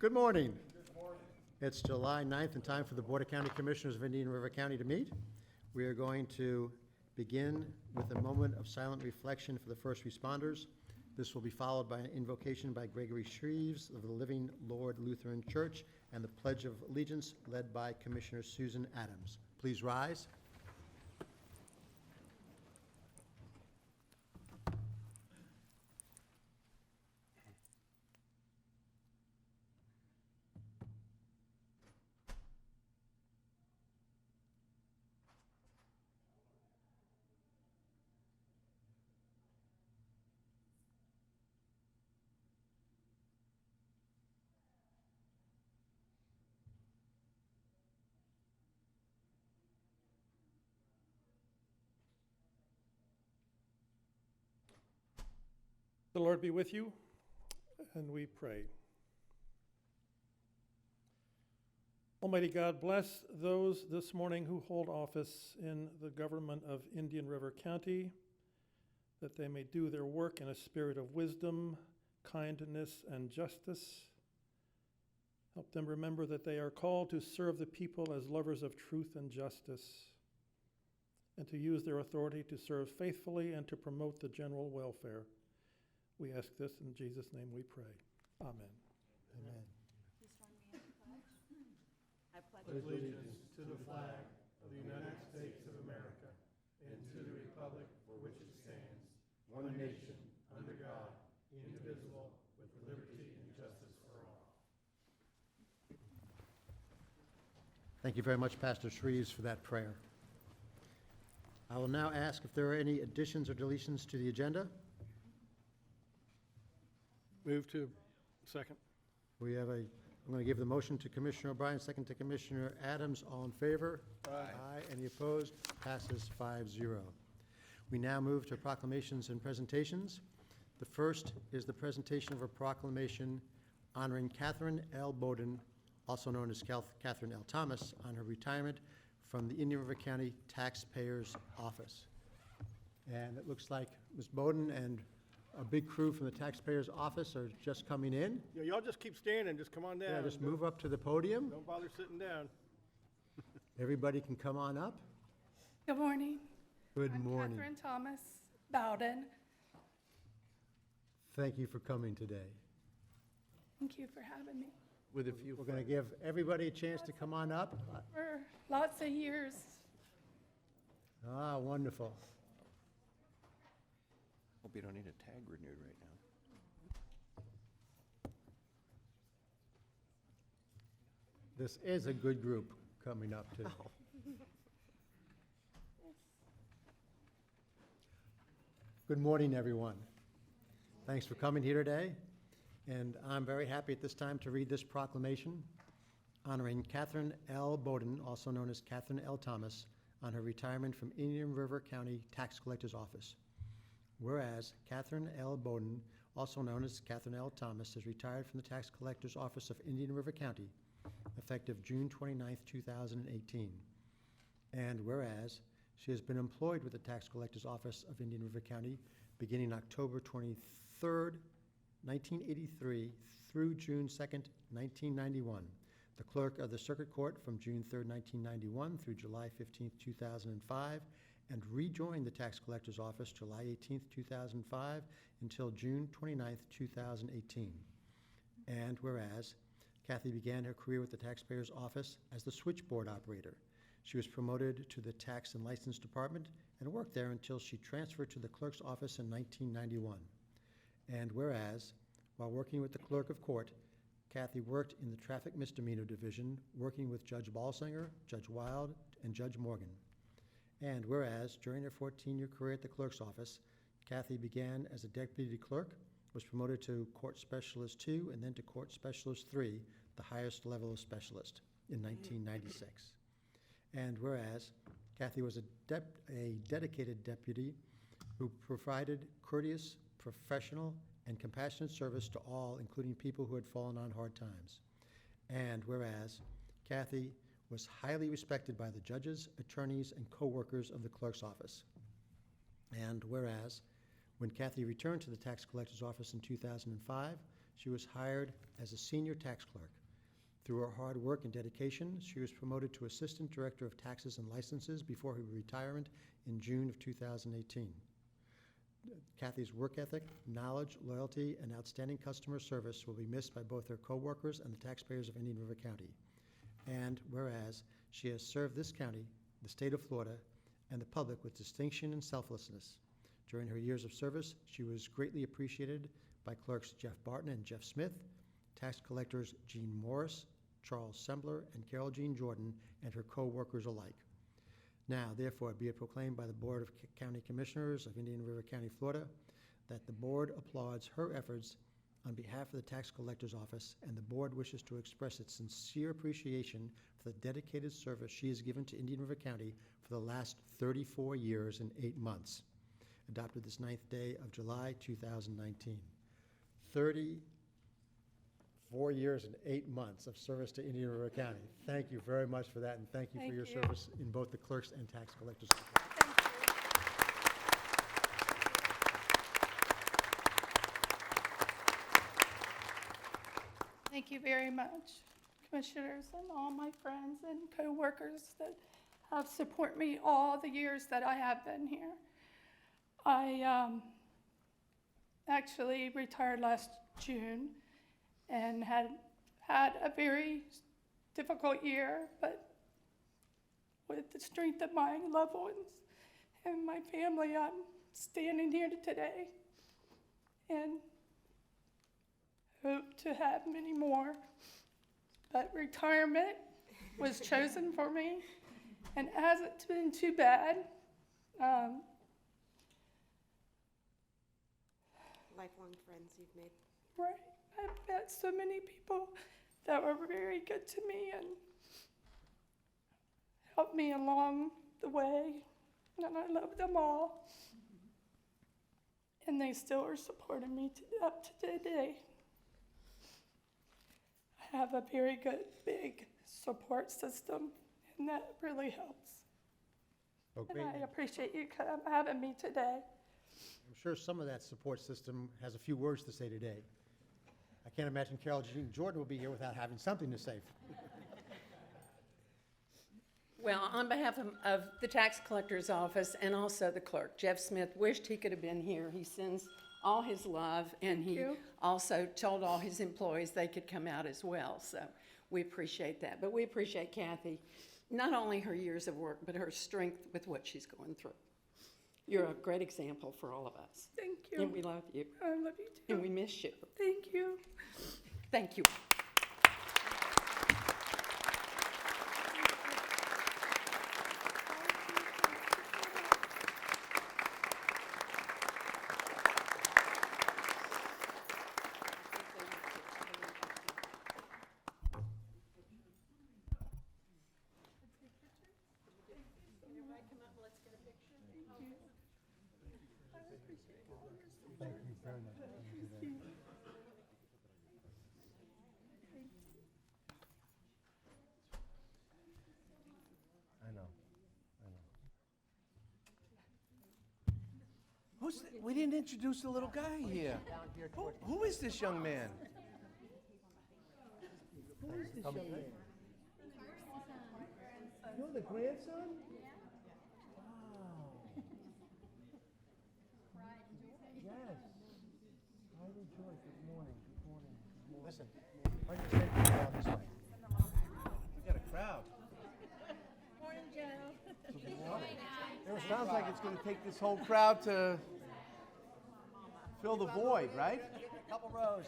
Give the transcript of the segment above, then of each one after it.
Good morning. Good morning. It's July 9th and time for the Board of County Commissioners of Indian River County to meet. We are going to begin with a moment of silent reflection for the first responders. This will be followed by an invocation by Gregory Shreves of the Living Lord Lutheran Church and the Pledge of Allegiance led by Commissioner Susan Adams. Please rise. The Lord be with you, and we pray. Almighty God, bless those this morning who hold office in the government of Indian River County, that they may do their work in a spirit of wisdom, kindness, and justice. Help them remember that they are called to serve the people as lovers of truth and justice, and to use their authority to serve faithfully and to promote the general welfare. We ask this in Jesus' name we pray. Amen. Amen. Please join me in the pledge. I pledge Allegiance to the flag of the United States of America and to the republic for which it stands, one nation, under God, indivisible, with liberty and justice for all. Thank you very much, Pastor Shreves, for that prayer. I will now ask if there are any additions or deletions to the agenda. Move to second. I'm going to give the motion to Commissioner O'Brien, second to Commissioner Adams. All in favor? Aye. Any opposed? Passes 5-0. We now move to proclamations and presentations. The first is the presentation of a proclamation honoring Catherine L. Bowden, also known as Catherine L. Thomas, on her retirement from the Indian River County Taxpayers Office. And it looks like Ms. Bowden and a big crew from the Taxpayers Office are just coming in. Yeah, y'all just keep standing, just come on down. Yeah, just move up to the podium. Don't bother sitting down. Everybody can come on up. Good morning. Good I'm morning. Catherine Thomas Bowden. Thank you for coming today. Thank you for having me. With a few. We're going to give everybody a chance to come on up. For lots of years. Ah, wonderful. Hope you don't need a tag renewed right now. This is a good group coming up today. Good morning, everyone. Thanks for coming here today. And I'm very happy at this time to read this proclamation honoring Catherine L. Bowden, also known as Catherine L. Thomas, on her retirement from Indian River County Tax Collector's Office. Whereas Catherine L. Bowden, also known as Catherine L. Thomas, is retired from the Tax Collector's Office of Indian River County, effective June 29, 2018. And whereas she has been employed with the Tax Collector's Office of Indian River County beginning October 23rd, 1983 through June 2nd, 1991, the Clerk of the Circuit Court from June 3rd, 1991 through July 15th, 2005, and rejoined the Tax Collector's Office July 18th, 2005 until June 29th, 2018. And whereas Kathy began her career with the Taxpayers Office as the switchboard operator. She was promoted to the Tax and License Department and worked there until she transferred to the Clerk's Office in 1991. And whereas, while working with the Clerk of Court, Kathy worked in the Traffic Misdemeanor Division, working with Judge Balsinger, Judge Wild, and Judge Morgan. And whereas, during her 14-year career at the Clerk's Office, Kathy began as a Deputy Clerk, was promoted to Court Specialist 2, and then to Court Specialist 3, the highest level of specialist, in 1996. And whereas, Kathy was a dedicated deputy who provided courteous, professional, and compassionate service to all, including people who had fallen on hard times. And whereas, Kathy was highly respected by the judges, attorneys, and co-workers of the Clerk's Office. And whereas, when Kathy returned to the Tax Collector's Office in 2005, She was hired as a senior tax clerk. Through her hard work and dedication, she was promoted to Assistant Director of Taxes and Licenses before her retirement in June of 2018. Kathy's work ethic, knowledge, loyalty, and outstanding customer service will be missed by both her coworkers and the taxpayers of Indian River County. And whereas she has served this county, the state of Florida, and the public with distinction and selflessness. During her years of service, she was greatly appreciated by clerks Jeff Barton and Jeff Smith, tax collectors Jean Morris, Charles Sembler, and Carol Jean Jordan, and her co-workers alike. Now, therefore, be it proclaimed by the Board of County Commissioners of Indian River County, Florida, that the board applauds her efforts on behalf of the Tax Collector's Office, and the board wishes to express its sincere appreciation for the dedicated service she has given to Indian River County for the last 34 years and 8 months. Adopted this 9th day of July, 2019. 34 years and 8 months of service to Indian River County. Thank you very much for that, and thank you for your service in both the clerk's and tax collector's office. Thank you very much, Commissioners and all my friends and co-workers that have supported me all the years that I have been here. I actually retired last June and had a very difficult year, but with the strength of my loved ones and my family, I'm standing here today and hope to have many more. But retirement was chosen for me, and it hasn't been too bad. Lifelong friends you've made. Right. I've met so many people that were very good to me and helped me along the way, and I love them all. And they still are supporting me up to today. I have a very good, big support system, and that really helps. Oh, And great. I appreciate you having me today. I'm sure some of that support system has a few words to say today. I can't imagine Carol Jean Jordan will be here without having something to say. Well, on behalf of the tax collector's office and also the clerk, Jeff Smith wished he could have been here. He sends all his love, and he you. also told all his employees they could come out as well. So we appreciate that. But we appreciate Kathy, not only her years of work, but her strength with what she's going through. You're a great example for all of us. Thank you. And we love you. I love you too. And we miss you. Thank you. Thank you. Thank you very much. I know. We didn't introduce the little guy here. Who is this young man? Who is this young man? You're the grandson? Wow. Yes. Pride and joy. Good morning. Good morning. Good morning. Listen, bring your safety crowd this way. We got a crowd. Morning, Joe. It sounds like it's going to take this whole crowd to fill the void, right? A couple rows.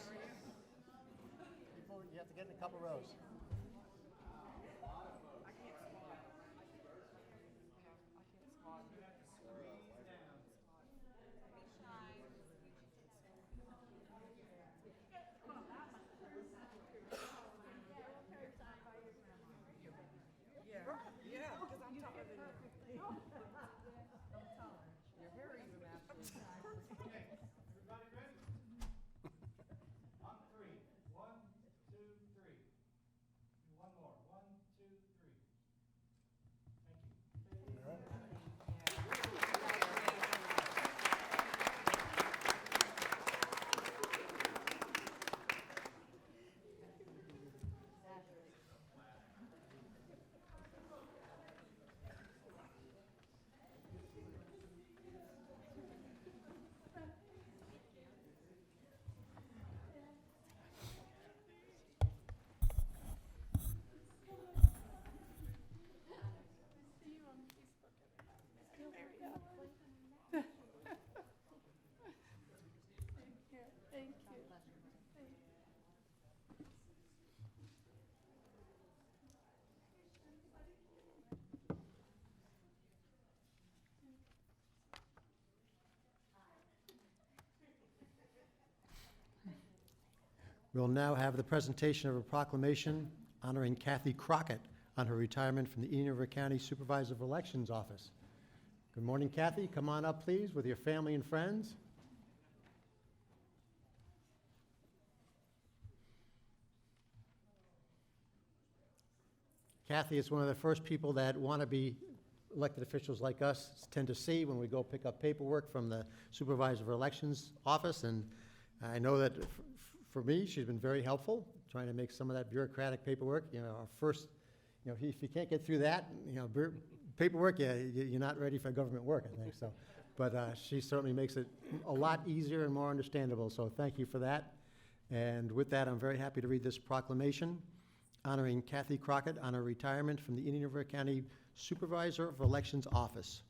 You have to get in a couple rows. We'll now have the presentation of a proclamation honoring Kathy Crockett on her retirement from the Indian River County Supervisor of Elections Office. Good morning, Kathy. Come on up, please, with your family and friends. Kathy is one of the first people that want to be elected officials like us tend to see when we go pick up paperwork from the Supervisor of Elections Office, and I know that for me, she's been very helpful, trying to make some of that bureaucratic paperwork. You know, our first, you know, if you can't get through that, you know, paperwork, yeah, you're not ready for government work, I think so. But she certainly makes it a lot easier and more understandable, so thank you for that. And with that, I'm very happy to read this proclamation honoring Kathy Crockett on her retirement from the Indian River County Supervisor of Elections Office.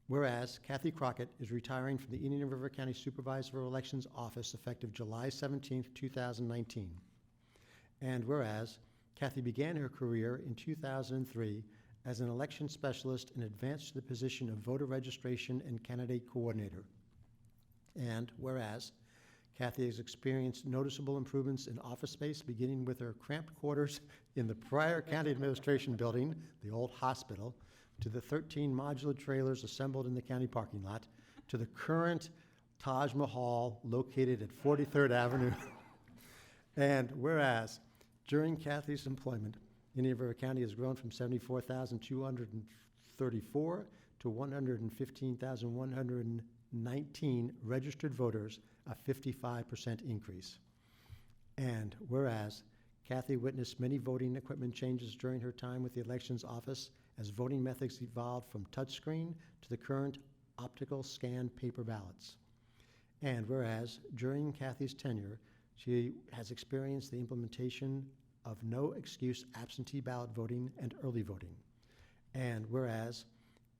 Whereas Kathy Crockett is retiring from the Indian River County Supervisor of Elections Office effective July 17, 2019. And whereas Kathy began her career in 2003 as an election specialist and advanced to the position of voter registration and candidate coordinator. And whereas Kathy has experienced noticeable improvements in office space, beginning with her cramped quarters in the prior county administration building, the old hospital, to the 13 modular trailers assembled in the county parking lot, to the current Taj Mahal located at 43rd Avenue. And whereas during Kathy's employment, Indian River County has grown from 74,234 to 115,119 registered voters, a 55% increase. And whereas Kathy witnessed many voting equipment changes during her time with the Elections Office as voting methods evolved from touchscreen to the current optical scan paper ballots. And whereas during Kathy's tenure, she has experienced the implementation of no excuse absentee ballot voting and early voting. And whereas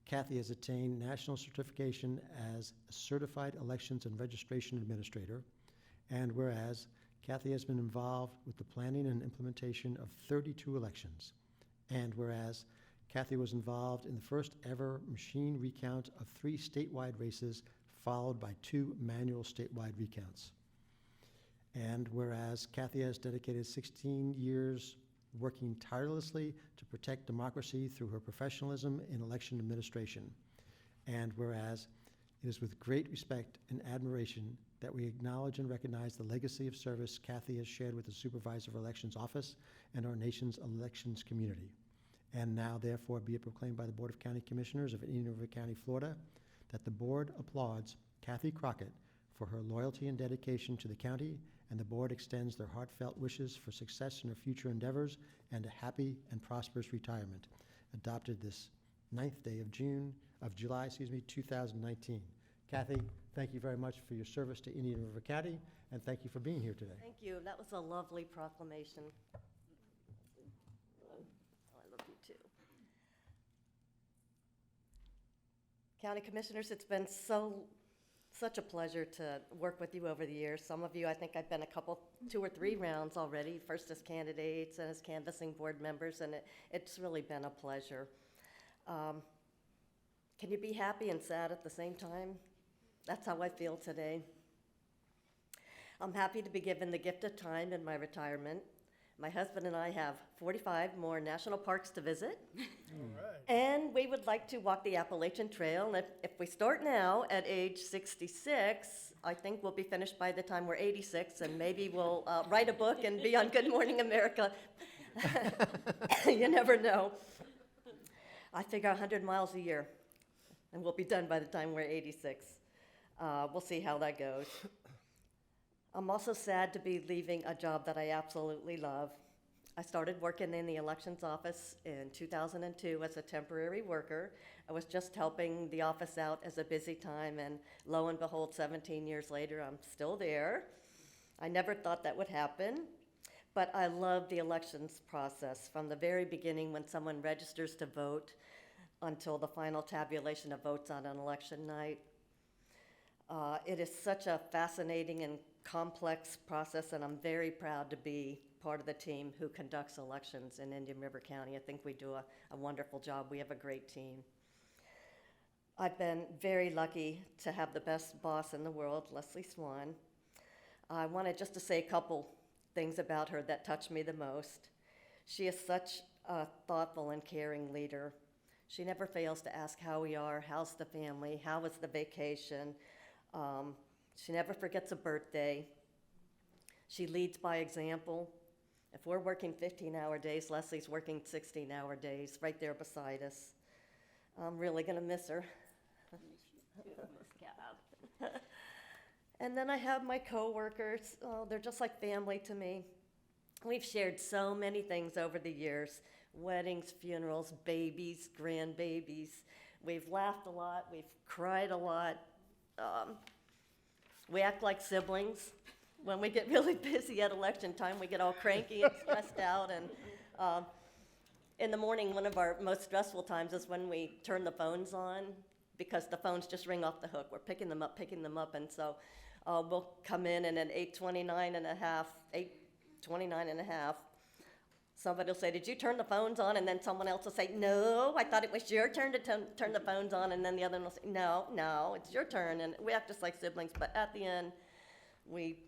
Kathy has attained national certification as a certified elections and registration administrator. And whereas Kathy has been involved with the planning and implementation of 32 elections. And whereas Kathy was involved in the first ever machine recount of 3 statewide races, followed by 2 manual statewide recounts. And whereas Kathy has dedicated 16 years working tirelessly to protect democracy through her professionalism in election administration. And whereas it is with great respect and admiration that we acknowledge and recognize the legacy of service Kathy has shared with the Supervisor of Elections Office and our nation's elections community. And now therefore be it proclaimed by the Board of County Commissioners of Indian River County, Florida, that the board applauds Kathy Crockett for her loyalty and dedication to the county, and the board extends their heartfelt wishes for success in her future endeavors and a happy and prosperous retirement. Adopted this 9th day of July, 2019. Kathy, thank you very much for your service to Indian River County, and thank you for being here today. Thank you. That was a lovely proclamation. Oh, I love you too. County Commissioners, it's been such a pleasure to work with you over the years. Some of you, I think I've been 2 or 3 rounds already, first as candidates and as canvassing board members, and it's really been a pleasure. Can you be happy and sad at the same time? That's how I feel today. I'm happy to be given the gift of time in my retirement. My husband and I have 45 more national parks to visit. All right. And we would like to walk the Appalachian Trail. And if we start now at age 66, I think we'll be finished by the time we're 86, and maybe we'll write a book and be on Good Morning America. You never know. I figure 100 miles a year, and we'll be done by the time we're 86. We'll see how that goes. I'm also sad to be leaving a job that I absolutely love. I started working in the elections office in 2002 as a temporary worker. I was just helping the office out as a busy time, and lo and behold, 17 years later, I'm still there. I never thought that would happen, but I love the elections process from the very beginning when someone registers to vote until the final tabulation of votes on an election night. It is such a fascinating and complex process, and I'm very proud to be part of the team who conducts elections in Indian River County. I think we do a wonderful job. We have a great team. I've been very lucky to have the best boss in the world, Leslie Swan. I wanted just to say a couple things about her that touched me the most. She is such a thoughtful and caring leader. She never fails to ask how we are, how's the family, how was the vacation. She never forgets a birthday. She leads by example. If we're working 15-hour days, Leslie's working 16-hour days right there beside us. I'm really gonna miss her. And then I have my coworkers. Oh, they're just like family to me. We've shared so many things over the years: weddings, funerals, babies, grandbabies. We've laughed a lot, we've cried a lot. We act like siblings. When we get really busy at election time, we get all cranky and stressed out. And in the morning, one of our most stressful times is when we turn the phones on, because the phones just ring off the hook. We're picking them up, and so we'll come in, and at 8:29 and a half, somebody will say, "Did you turn the phones on?" And then someone else will say, "No, I thought it was your turn to turn the phones on." And then the other one will say, "No, it's your turn." And we act just like siblings, but at the end, we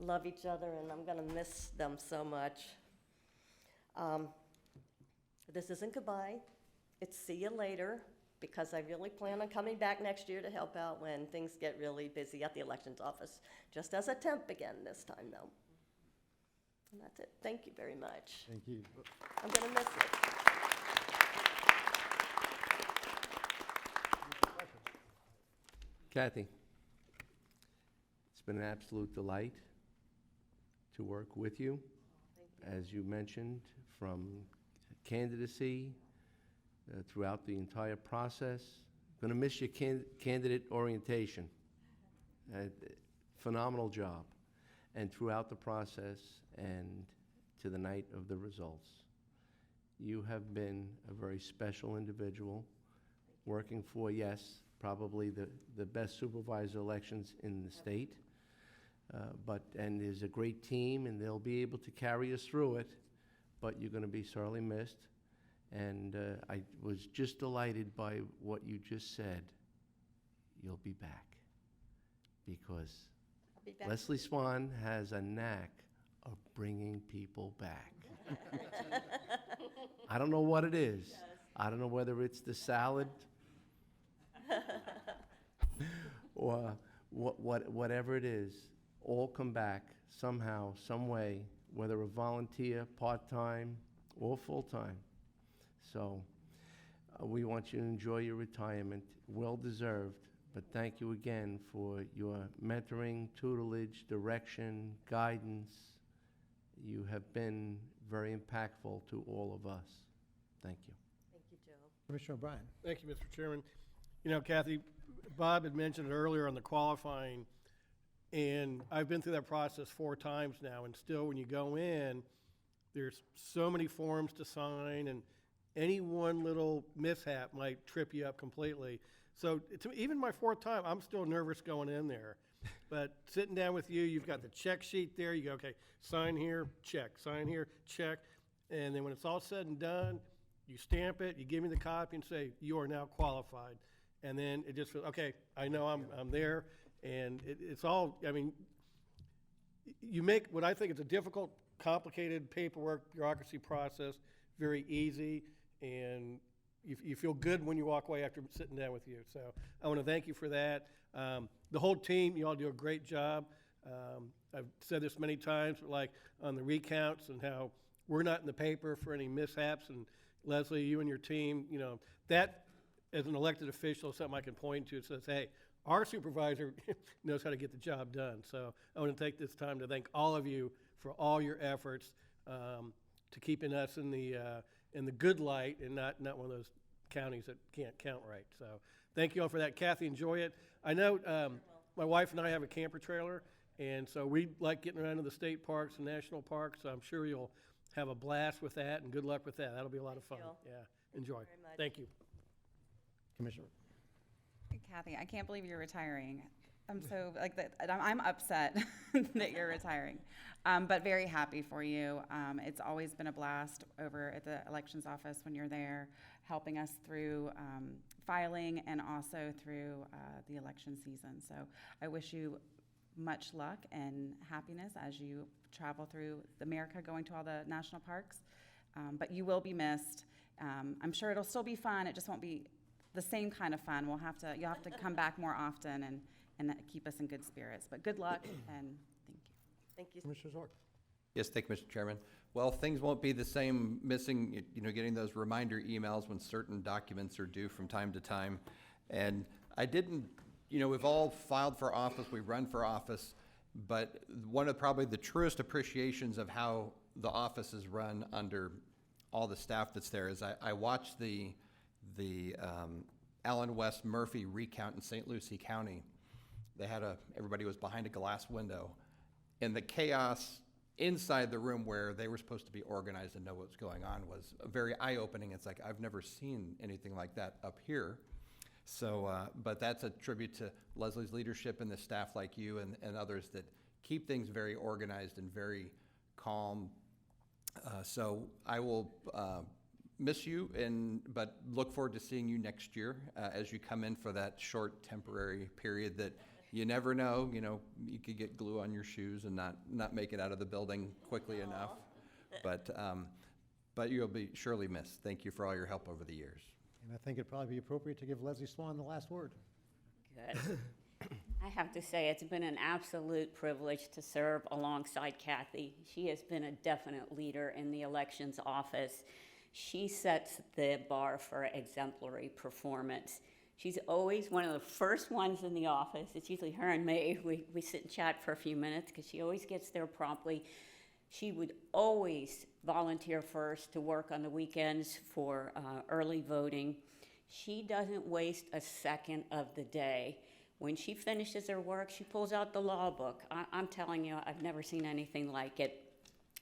love each other, and I'm gonna miss them so much. This isn't goodbye, it's see you later, because I really plan on coming back next year to help out when things get really busy at the elections office, just as a temp again this time, though. And that's it. Thank you very much. Thank you. I'm gonna miss it. Kathy, it's been an absolute delight to work with you. As you mentioned, from candidacy throughout the entire process. Going to miss your candidate orientation. Phenomenal job. And throughout the process and to the night of the results. You have been a very special individual, working for, yes, probably the best supervisor elections in the state. And there's a great team, and they'll be able to carry us through it, but you're going to be sorely missed. And I was just delighted by what you just said. You'll be back. Because I'll be back. Leslie Swan has a knack of bringing people back. I don't know what it is. I don't know whether it's the salad or whatever it is. All come back somehow, some way, whether a volunteer, part-time, or full-time. So we want you to enjoy your retirement, well-deserved, but thank you again for your mentoring, tutelage, direction, guidance. You have been very impactful to all of us. Thank you. Thank you, Joe. Commissioner O'Brien. Thank you, Mr. Chairman. You know, Kathy, Bob had mentioned it earlier on the qualifying, and I've been through that process 4 times now, and still when you go in, there's so many forms to sign, and any one little mishap might trip you up completely. So even my 4th time, I'm still nervous going in there. But sitting down with you, you've got the check sheet there. You go, okay, sign here, check, sign here, check. And then when it's all said and done, you stamp it, you give me the copy and say, you are now qualified. And then it just feels, okay, I know I'm there. And it's all, I mean, you make what I think is a difficult, complicated paperwork, bureaucracy process very easy. And you feel good when you walk away after sitting down with you. So I want to thank you for that. The whole team, you all do a great job. I've said this many times, but like on the recounts and how we're not in the paper for any mishaps. And Leslie, you and your team, you know, that as an elected official is something I can point to. It says, hey, our supervisor knows how to get the job done. So I want to take this time to thank all of you for all your efforts to keeping us in the good light and not one of those counties that can't count right. So thank you all for that. Kathy, enjoy it. I know my wife and I have a camper trailer, and so we like getting around to the state parks and national parks, so I'm sure you'll have a blast with that, and good luck with that. That'll be a lot of fun. Thank you. Yeah, enjoy. Thank you very much. Thank you. Commissioner. Kathy, I can't believe you're retiring. I'm so, like, I'm upset that you're retiring, but very happy for you. It's always been a blast over at the elections office when you're there, helping us through filing and also through the election season. So I wish you much luck and happiness as you travel through America, going to all the national parks. But you will be missed. I'm sure it'll still be fun. It just won't be the same kind of fun. You'll have to come back more often and keep us in good spirits. But good luck and thank you. Thank you. Commissioner Zork. Yes, thank you, Mr. Chairman. Well, things won't be the same, missing, getting those reminder emails when certain documents are due from time to time. And I didn't, we've all filed for office, we run for office, but one of probably the truest appreciations of how the office is run under all the staff that's there is I watched the Allen West Murphy recount in St. Lucie County. They had everybody was behind a glass window, and the chaos inside the room where they were supposed to be organized and know what's going on was very eye-opening. It's like, I've never seen anything like that up here. So, but that's a tribute to Leslie's leadership and the staff like you and others that keep things very organized and very calm. So I will miss you, but look forward to seeing you next year as you come in for that short temporary period that you never know, you could get glue on your shoes and not make it out of the building quickly enough. But you'll be surely missed. Thank you for all your help over the years. And I think it'd probably be appropriate to give Leslie Swan the last word. Good. I have to say, it's been an absolute privilege to serve alongside Kathy. She has been a definite leader in the elections office. She sets the bar for exemplary performance. She's always one of the first ones in the office. It's usually her and me. We sit and chat for a few minutes because she always gets there promptly. She would always volunteer first to work on the weekends for early voting. She doesn't waste a second of the day. When she finishes her work, she pulls out the law book. I'm telling you, I've never seen anything like it.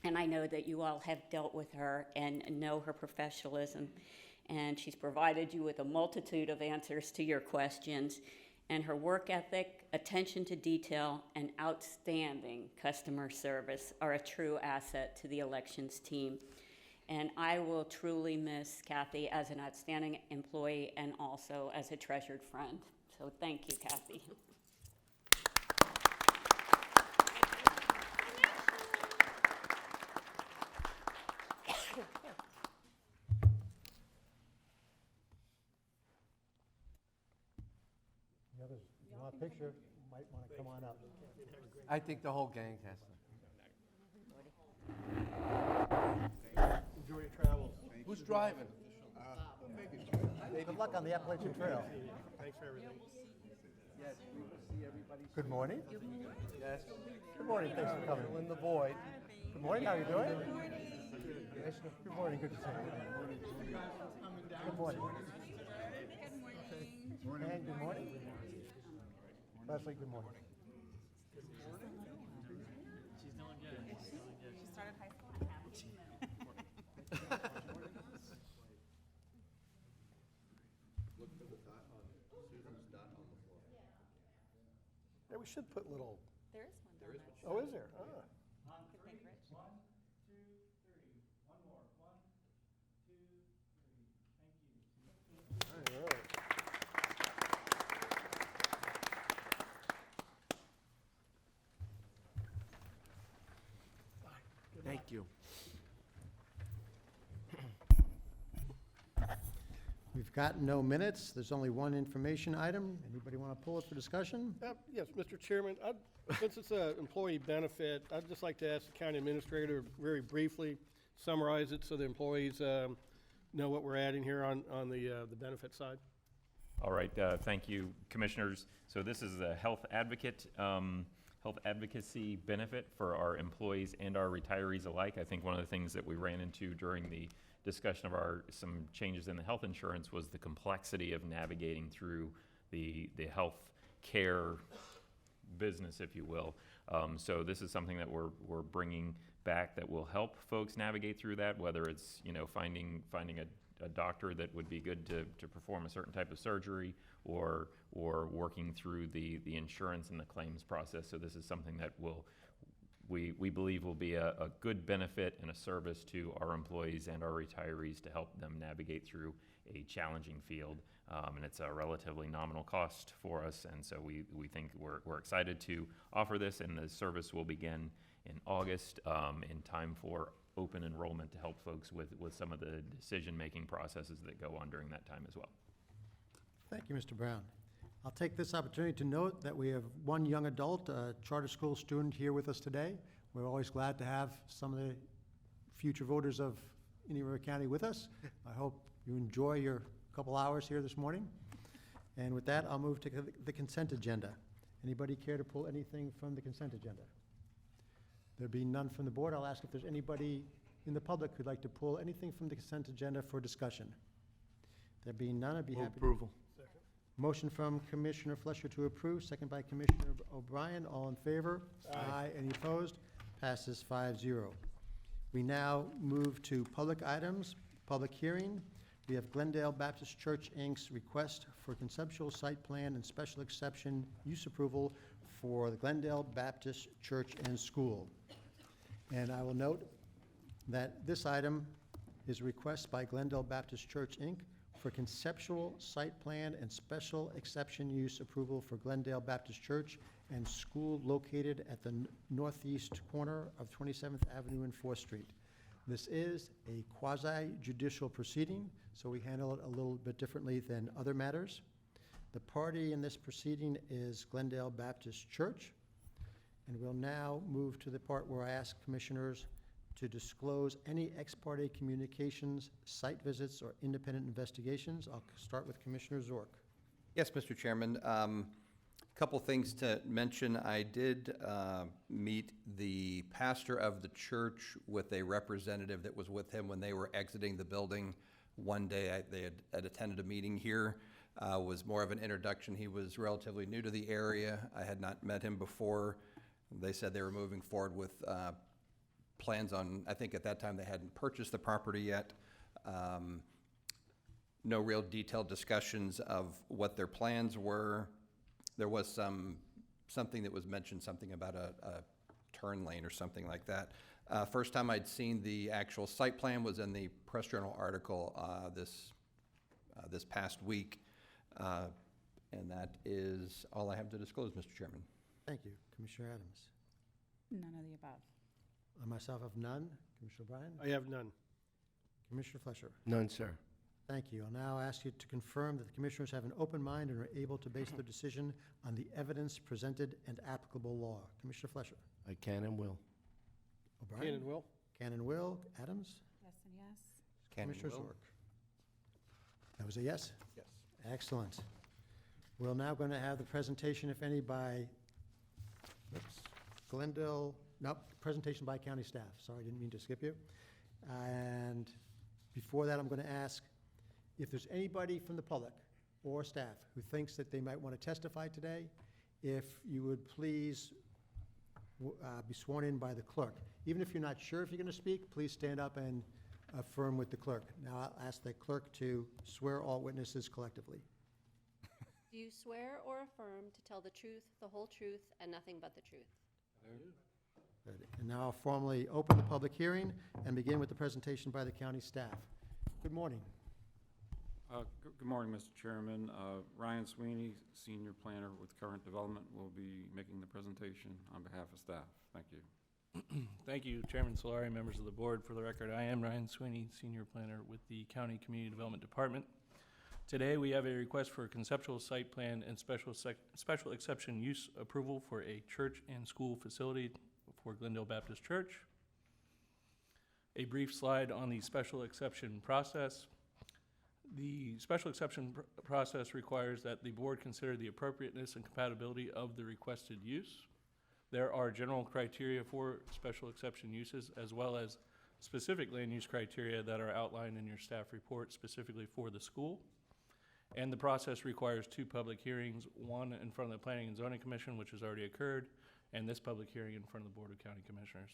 And I know that you all have dealt with her and know her professionalism. And she's provided you with a multitude of answers to your questions. And her work ethic, attention to detail, and outstanding customer service are a true asset to the elections team. And I will truly miss Kathy as an outstanding employee and also as a treasured friend. So thank you, Kathy. The others, if you want a picture, might want to come on up. I think the whole gang has to. Enjoy your travels. Who's driving? Good luck on the Appalachian Trail. Thanks for everything. Yes, we will see everybody. Good morning. Yes. Good morning, thanks for coming. In the void. Good morning, how are you doing? Good morning, good to see you. Good morning. And good morning. Leslie, good morning. She started high school. Look for the dot on Susan's dot on the floor. Yeah, we should put little, There is one down there. oh, is there? Ah. You could thank Rich. All right. Thank you. We've got no minutes. There's only one information item. Anybody want to pull it for discussion? Yes, Mr. Chairman, since it's an employee benefit, I'd just like to ask the county administrator very briefly summarize it so the employees know what we're adding here on the benefit side. All right, thank you, commissioners. So this is a health advocacy benefit for our employees and our retirees alike. I think one of the things that we ran into during the discussion of some changes in the health insurance was the complexity of navigating through the health care business, if you will. So this is something that we're bringing back that will help folks navigate through that, whether it's finding a doctor that would be good to perform a certain type of surgery, or working through the insurance and the claims process. So this is something that we believe will be a good benefit and a service to our employees and our retirees to help them navigate through a challenging field. And it's a relatively nominal cost for us, and so we think we're excited to offer this, and the service will begin in August, in time for open enrollment to help folks with some of the decision-making processes that go on during that time as well. Thank you, Mr. Brown. I'll take this opportunity to note that we have one young adult, a charter school student here with us today. We're always glad to have some of the future voters of Indian River County with us. I hope you enjoy your couple hours here this morning. And with that, I'll move to the consent agenda. Anybody care to pull anything from the consent agenda? There being none from the board, I'll ask if there's anybody in the public who'd like to pull anything from the consent agenda for discussion. There being none, I'd be happy. Approval. Motion from Commissioner Fleischer to approve, second by Commissioner O'Brien. All in favor? Aye. Any opposed? Passes 5-0. We now move to public items, public hearing. We have Glendale Baptist Church, Inc.'s request for conceptual site plan and special exception use approval for the Glendale Baptist Church and School. And I will note that this item is a request by Glendale Baptist Church, Inc. for conceptual site plan and special exception use approval for Glendale Baptist Church and School located at the northeast corner of 27th Avenue and 4th Street. This is a quasi-judicial proceeding, so we handle it a little bit differently than other matters. The party in this proceeding is Glendale Baptist Church, and we'll now move to the part where I ask commissioners to disclose any ex parte communications, site visits, or independent investigations. I'll start with Commissioner Zork. Yes, Mr. Chairman. Couple things to mention. I did meet the pastor of the church with a representative that was with him when they were exiting the building. One day they had attended a meeting here. Was more of an introduction. He was relatively new to the area. I had not met him before. They said they were moving forward with plans on, I think at that time they hadn't purchased the property yet. No real detailed discussions of what their plans were. There was something that was mentioned, something about a turn lane or something like that. First time I'd seen the actual site plan was in the Press Journal article this past week. And that is all I have to disclose, Mr. Chairman. Thank you. Commissioner Adams. None of the above. I myself have none. Commissioner O'Brien? I have none. Commissioner Fleischer? None, sir. Thank you. I'll now ask you to confirm that the commissioners have an open mind and are able to base their decision on the evidence presented and applicable law. Commissioner Fleischer? I can and will. O'Brien? Can and will. Can and will. Adams? Yes and yes. Can and Commissioner will. Zork? That was a yes? Yes. Excellent. We're now going to have the presentation, if any, by Glendale, presentation by county staff. Sorry, I didn't mean to skip you. And before that, I'm going to ask if there's anybody from the public or staff who thinks that they might want to testify today, if you would please be sworn in by the clerk. Even if you're not sure if you're going to speak, please stand up and affirm with the clerk. Now I'll ask the clerk to swear all witnesses collectively. Do you swear or affirm to tell the truth, the whole truth, and nothing but the truth? Good. And now I'll formally open the public hearing and begin with the presentation by the county staff. Good morning. Good morning, Mr. Chairman. Ryan Sweeney, Senior Planner with Current Development, will be making the presentation on behalf of staff. Thank you. Thank you, Chairman Solari, members of the board. For the record, I am Ryan Sweeney, Senior Planner with the County Community Development Department. Today, we have a request for a conceptual site plan and special exception use approval for a church and school facility for Glendale Baptist Church. A brief slide on the special exception process. The special exception process requires that the board consider the appropriateness and compatibility of the requested use. There are general criteria for special exception uses, as well as specific land use criteria that are outlined in your staff report specifically for the school. And the process requires 2 public hearings, one in front of the Planning and Zoning Commission, which has already occurred, and this public hearing in front of the Board of County Commissioners.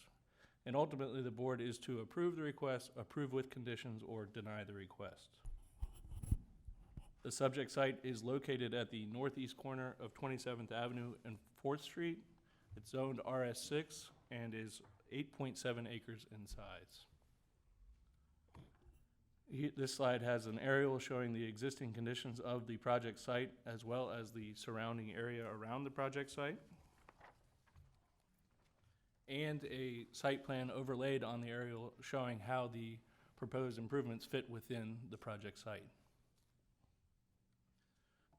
And ultimately, the board is to approve the request, approve with conditions, or deny the request. The subject site is located at the northeast corner of 27th Avenue and 4th Street. It's zoned RS6 and is 8.7 acres in size. This slide has an aerial showing the existing conditions of the project site as well as the surrounding area around the project site, and a site plan overlaid on the aerial showing how the proposed improvements fit within the project site.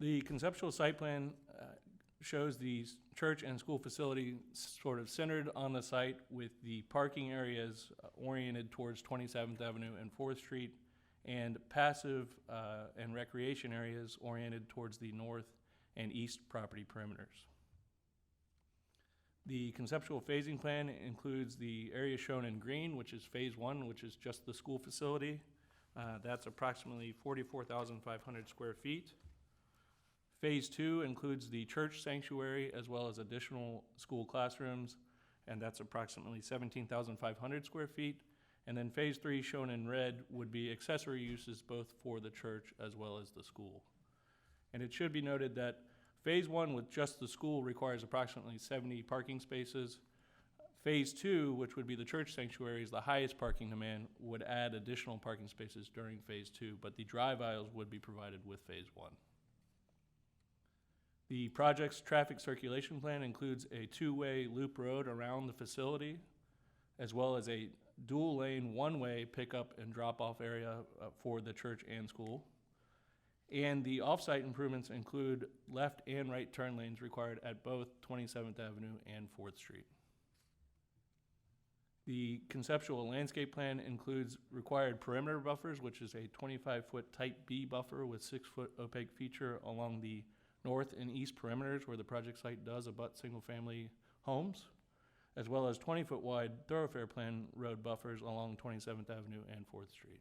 The conceptual site plan shows the church and school facility sort of centered on the site, with the parking areas oriented towards 27th Avenue and 4th Street, and passive and recreation areas oriented towards the north and east property perimeters. The conceptual phasing plan includes the area shown in green, which is phase 1, which is just the school facility. That's approximately 44,500 square feet. Phase 2 includes the church sanctuary as well as additional school classrooms, and that's approximately 17,500 square feet. And then phase 3, shown in red, would be accessory uses both for the church as well as the school. And it should be noted that phase 1 with just the school requires approximately 70 parking spaces. Phase 2, which would be the church sanctuary, is the highest parking demand, would add additional parking spaces during phase 2, but the drive aisles would be provided with phase 1. The project's traffic circulation plan includes a two-way loop road around the facility, as well as a dual-lane, one-way pickup and drop-off area for the church and school. And the off-site improvements include left and right turn lanes required at both 27th Avenue and 4th Street. The conceptual landscape plan includes required perimeter buffers, which is a 25-foot type B buffer with 6-foot opaque feature along the north and east perimeters where the project site does abut single-family homes, as well as 20-foot wide thoroughfare plan road buffers along 27th Avenue and 4th Street.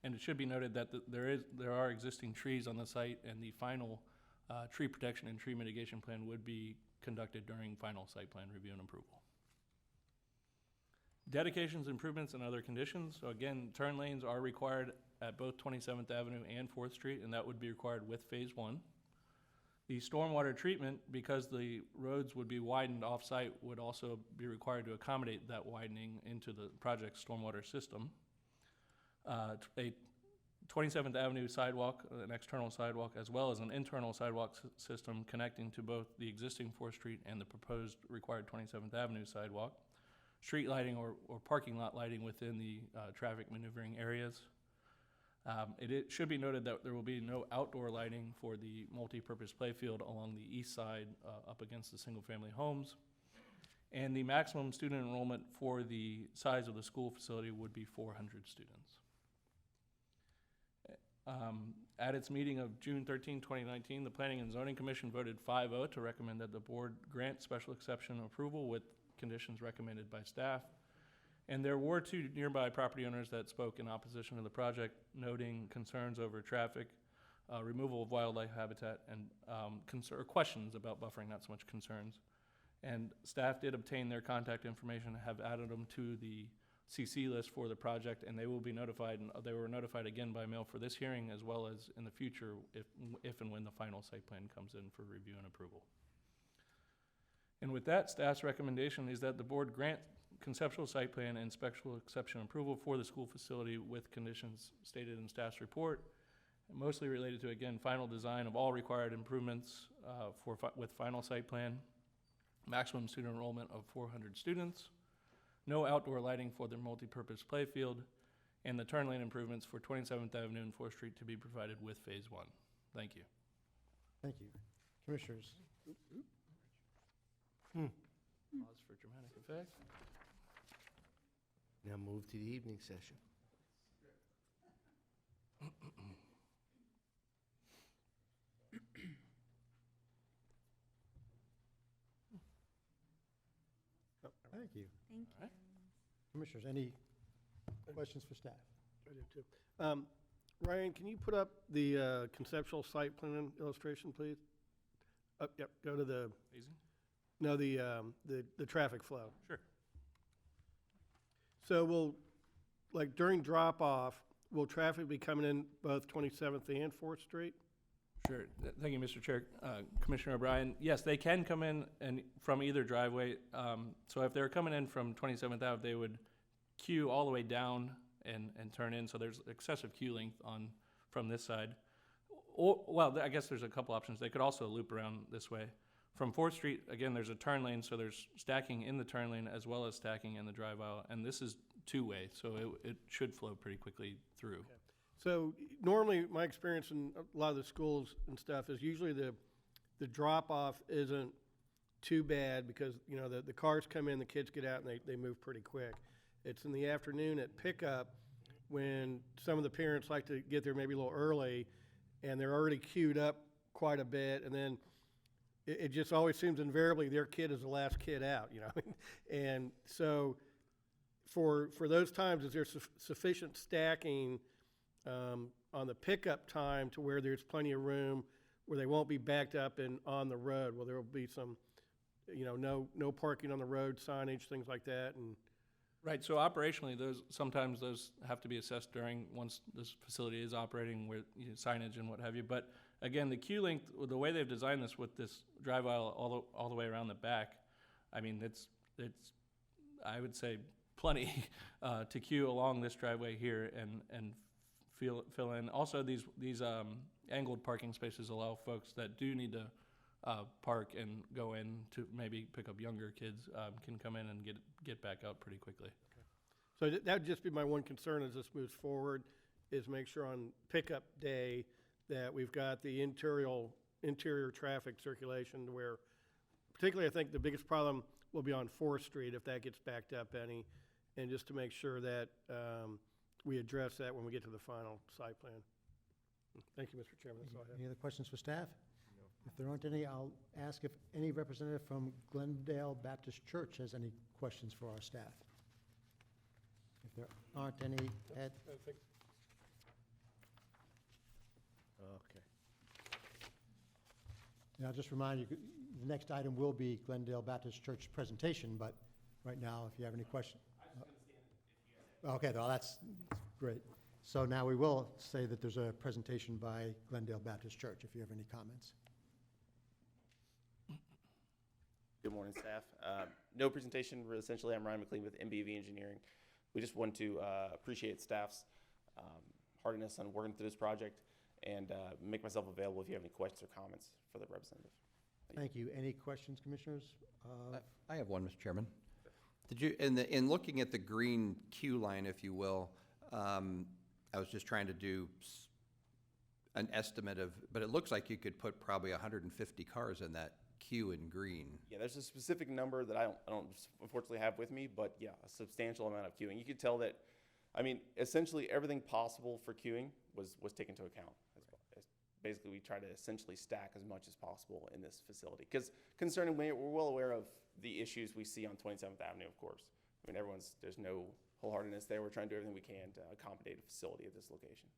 And it should be noted that there are existing trees on the site, and the final tree protection and tree mitigation plan would be conducted during final site plan review and approval. Dedications, improvements, and other conditions. So again, turn lanes are required at both 27th Avenue and 4th Street, and that would be required with phase 1. The stormwater treatment, because the roads would be widened off-site, would also be required to accommodate that widening into the project's stormwater system. A 27th Avenue sidewalk, an external sidewalk, as well as an internal sidewalk system connecting to both the existing 4th Street and the proposed required 27th Avenue sidewalk. Street lighting or parking lot lighting within the traffic maneuvering areas. It should be noted that there will be no outdoor lighting for the multi-purpose playfield along the east side up against the single-family homes. And the maximum student enrollment for the size of the school facility would be 400 students. At its meeting of June 13, 2019, the Planning and Zoning Commission voted 5-0 to recommend that the board grant special exception approval with conditions recommended by staff. And there were 2 nearby property owners that spoke in opposition to the project, noting concerns over traffic, removal of wildlife habitat, and questions about buffering, not so much concerns. And staff did obtain their contact information, have added them to the CC list for the project, and they will be notified, and they were notified again by mail for this hearing, as well as in the future if and when the final site plan comes in for review and approval. And with that, staff's recommendation is that the board grant conceptual site plan and special exception approval for the school facility with conditions stated in staff's report, mostly related to, again, final design of all required improvements with final site plan, maximum student enrollment of 400 students, no outdoor lighting for their multi-purpose playfield, and the turn lane improvements for 27th Avenue and 4th Street to be provided with phase 1. Thank you. Thank you. Commissioners? Pause for dramatic effect. Now move to the evening session. Thank you. Thank you. Commissioners, any questions for staff? I do too. Ryan, can you put up the conceptual site plan illustration, please? Yep, go to the, Phasing? no, the traffic flow. Sure. So will, like during drop-off, will traffic be coming in both 27th and 4th Street? Sure. Thank you, Mr. Chair. Commissioner O'Brien, yes, they can come in and from either driveway. So if they're coming in from 27th Ave, they would queue all the way down and turn in. So there's excessive queue length from this side. Or, well, I guess there's a couple options. They could also loop around this way. From 4th Street, again, there's a turn lane, so there's stacking in the turn lane as well as stacking in the drive aisle. And this is two-way, so it should flow pretty quickly through. Okay. So normally, my experience in a lot of the schools and stuff is usually the drop-off isn't too bad because, you know, the cars come in, the kids get out, and they move pretty quick. It's in the afternoon at pickup when some of the parents like to get there maybe a little early, and they're already queued up quite a bit, and then it just always seems invariably their kid is the last kid out, you know? And so for those times, is there sufficient stacking on the pickup time to where there's plenty of room where they won't be backed up and on the road, where there will be some, you know, no parking on the road signage, things like that? And Right, so operationally, sometimes those have to be assessed once this facility is operating with signage and what have you. But again, the queue length, the way they've designed this with this drive aisle all the way around the back, I mean, it's I would say plenty to queue along this driveway here and fill in. Also, these angled parking spaces allow folks that do need to park and go in to maybe pick up younger kids, can come in and get back out pretty quickly. so that would just be my one concern as this moves forward, is make sure on pickup day that we've got the interior traffic circulation to where, particularly I think the biggest problem will be on 4th Street if that gets backed up any, and just to make sure that we address that when we get to the final site plan. Thank you, Mr. Chairman. That's all I have. Any other questions for staff? If there aren't any, I'll ask if any representative from Glendale Baptist Church has any questions for our staff. If there aren't any, Ed? Okay. And I'll just remind you, the next item will be Glendale Baptist Church presentation, but right now, if you have any questions. Okay, well, that's great. So now we will say that there's a presentation by Glendale Baptist Church, if you have any comments. Good morning, staff. No presentation. Essentially, I'm Ryan McLean with MBV Engineering. We just want to appreciate staff's hardiness on working through this project and make myself available if you have any questions or comments for the representative. Thank you. Any questions, commissioners? I have one, Mr. Chairman. Did you, in looking at the green queue line, if you will, I was just trying to do an estimate of, but it looks like you could put probably 150 cars in that queue in green. Yeah, there's a specific number that I don't unfortunately have with me, but yeah, a substantial amount of queuing. You could tell that, I mean, essentially everything possible for queuing was taken into account. Basically, we try to essentially stack as much as possible in this facility. Because concerning, we're well aware of the issues we see on 27th Avenue, of course. I mean, there's no wholeheartedness there. We're trying to do everything we can to accommodate a facility at this location.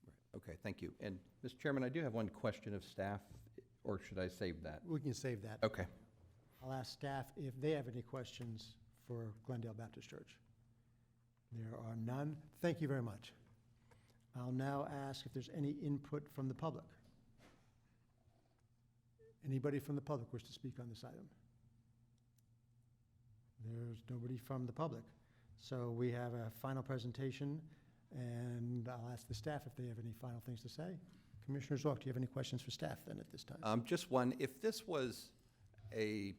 Right. Okay, thank you. And Mr. Chairman, I do have one question of staff, or should I save that? We can save that. Okay. I'll ask staff if they have any questions for Glendale Baptist Church. There are none. Thank you very much. I'll now ask if there's any input from the public. Anybody from the public wish to speak on this item? There's nobody from the public. So we have a final presentation, and I'll ask the staff if they have any final things to say. Commissioner Zork, do you have any questions for staff then at this time? Just one. If this was a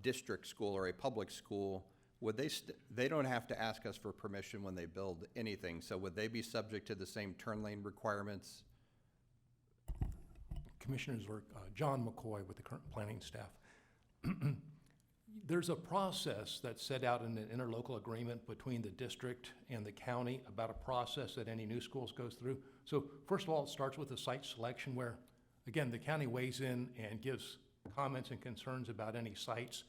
district school or a public school, would they don't have to ask us for permission when they build anything, so would they be subject to the same turn lane requirements? Commissioners, John McCoy with the current planning staff. There's a process that's set out in an interlocal agreement between the district and the county about a process that any new schools goes through. So first of all, it starts with the site selection where, again, the county weighs in and gives comments and concerns about any sites.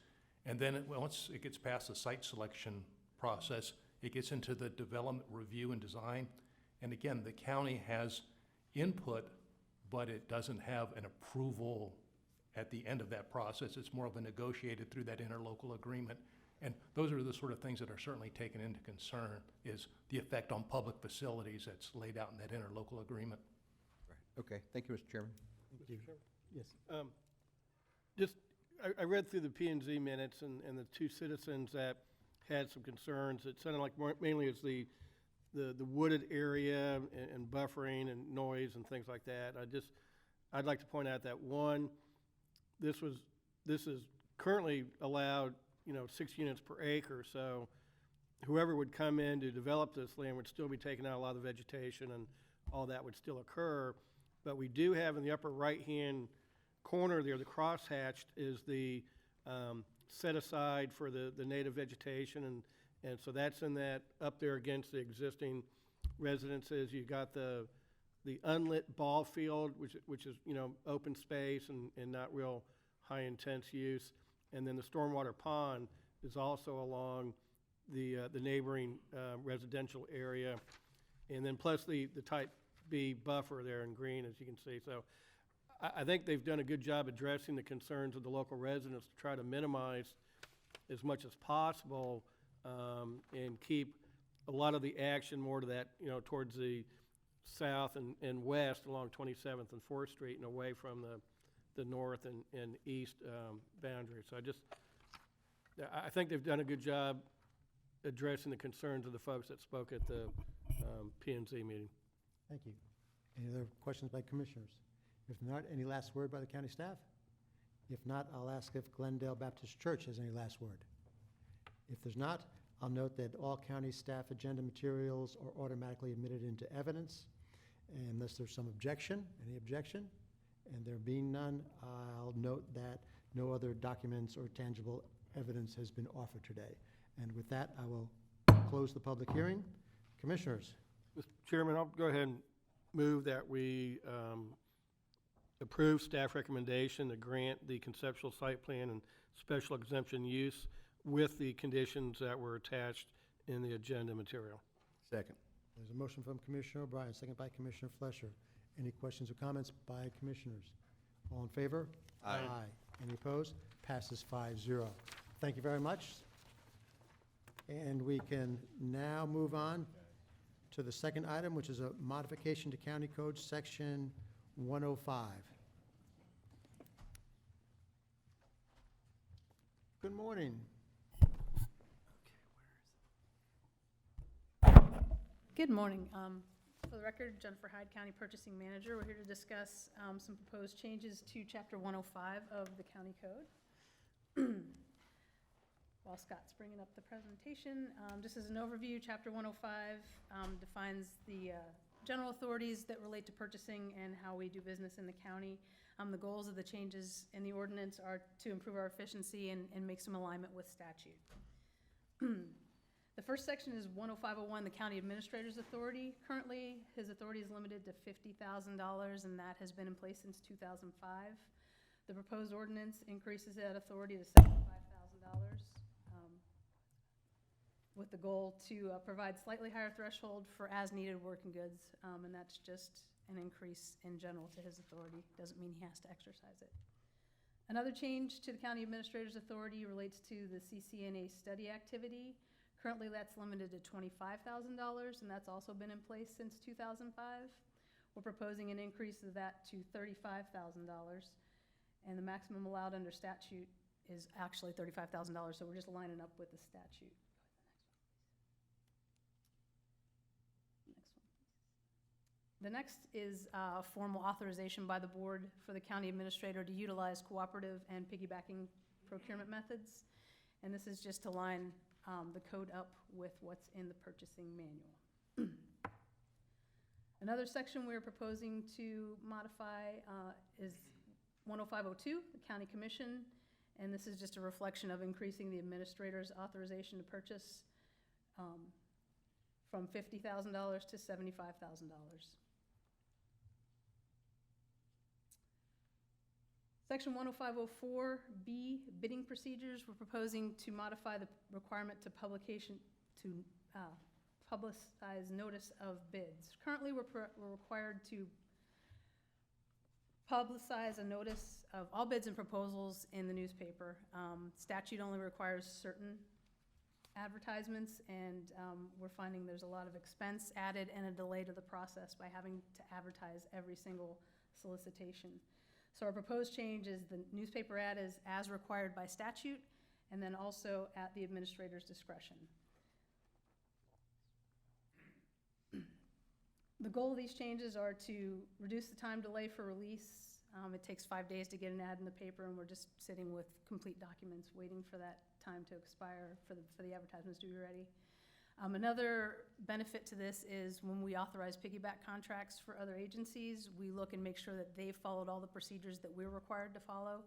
And then once it gets past the site selection process, it gets into the development review and design. And again, the county has input, but it doesn't have an approval at the end of that process. It's more of a negotiated through that interlocal agreement. And those are the sort of things that are certainly taken into concern, is the effect on public facilities that's laid out in that interlocal agreement. Okay, thank you, Mr. Chairman. Thank you. Yes. Just, I read through the P and Z minutes and the two citizens that had some concerns. It sounded like mainly it's the wooded area and buffering and noise and things like that. I'd like to point out that one, this is currently allowed, 6 units per acre, so whoever would come in to develop this land would still be taking out a lot of the vegetation and all that would still occur. But we do have in the upper right-hand corner there, the crosshatched is the set aside for the native vegetation, and so that's in that, up there against the existing residences. You got the unlit ball field, which is, open space and not real high intense use. And then the stormwater pond is also along the neighboring residential area. And then plus the type B buffer there in green, as you can see. So I think they've done a good job addressing the concerns of the local residents to try to minimize as much as possible and keep a lot of the action more to that, towards the south and west along 27th and 4th Street and away from the north and east boundary. So I think they've done a good job addressing the concerns of the folks that spoke at the P&Z meeting. Thank you. Any other questions by commissioners? If not, any last word by the county staff? If not, I'll ask if Glendale Baptist Church has any last word. If there's not, I'll note that all county staff agenda materials are automatically admitted into evidence unless there's some objection. Any objection? And there being none, I'll note that no other documents or tangible evidence has been offered today. And with that, I will close the public hearing. Commissioners. Mr. Chairman, I'll go ahead and move that we approve staff recommendation to grant the conceptual site plan and special exemption use with the conditions that were attached in the agenda material. Second. There's a motion from Commissioner O'Brien, second by Commissioner Flesher. Any questions or comments by commissioners? All in favor? Aye. Any opposed? Passes 5-0. Thank you very much. And we can now move on to the second item, which is a modification to County Code Section 105. Good morning. Good morning. For the record, Jennifer Hyde, County Purchasing Manager. We're here to discuss some proposed changes to Chapter 105 of the County Code. While Scott's bringing up the presentation, just as an overview, Chapter 105 defines the general authorities that relate to purchasing and how we do business in the county. The goals of the changes in the ordinance are to improve our efficiency and make some alignment with statute. The first section is 10501, the County Administrator's Authority. Currently, his authority is limited to $50,000, and that has been in place since 2005. The proposed ordinance increases that authority to $75,000, with the goal to provide slightly higher threshold for as-needed working goods, and that's just an increase in general to his authority. Doesn't mean he has to exercise it. Another change to the County Administrator's Authority relates to the CCNA study activity. Currently, that's limited to $25,000, and that's also been in place since 2005. We're proposing an increase of that to $35,000, and the maximum allowed under statute is actually $35,000, so we're just lining up with the statute. The next is a formal authorization by the board for the county administrator to utilize cooperative and piggybacking procurement methods. And this is just to line the code up with what's in the purchasing manual. Another section we're proposing to modify is 10502, the county commission. And this is just a reflection of increasing the administrator's authorization to purchase from $50,000 to $75,000. Section 10504B, bidding procedures. We're proposing to modify the requirement to publicize notice of bids. Currently, we're required to publicize a notice of all bids and proposals in the newspaper. Statute only requires certain advertisements, and we're finding there's a lot of expense added and a delay to the process by having to advertise every single solicitation. So our proposed change is the newspaper ad is as required by statute, and then also at the administrator's discretion. The goal of these changes are to reduce the time delay for release. It takes 5 days to get an ad in the paper, and we're just sitting with complete documents waiting for that time to expire for the advertisements to be ready. Another benefit to this is when we authorize piggyback contracts for other agencies, we look and make sure that they've followed all the procedures that we're required to follow.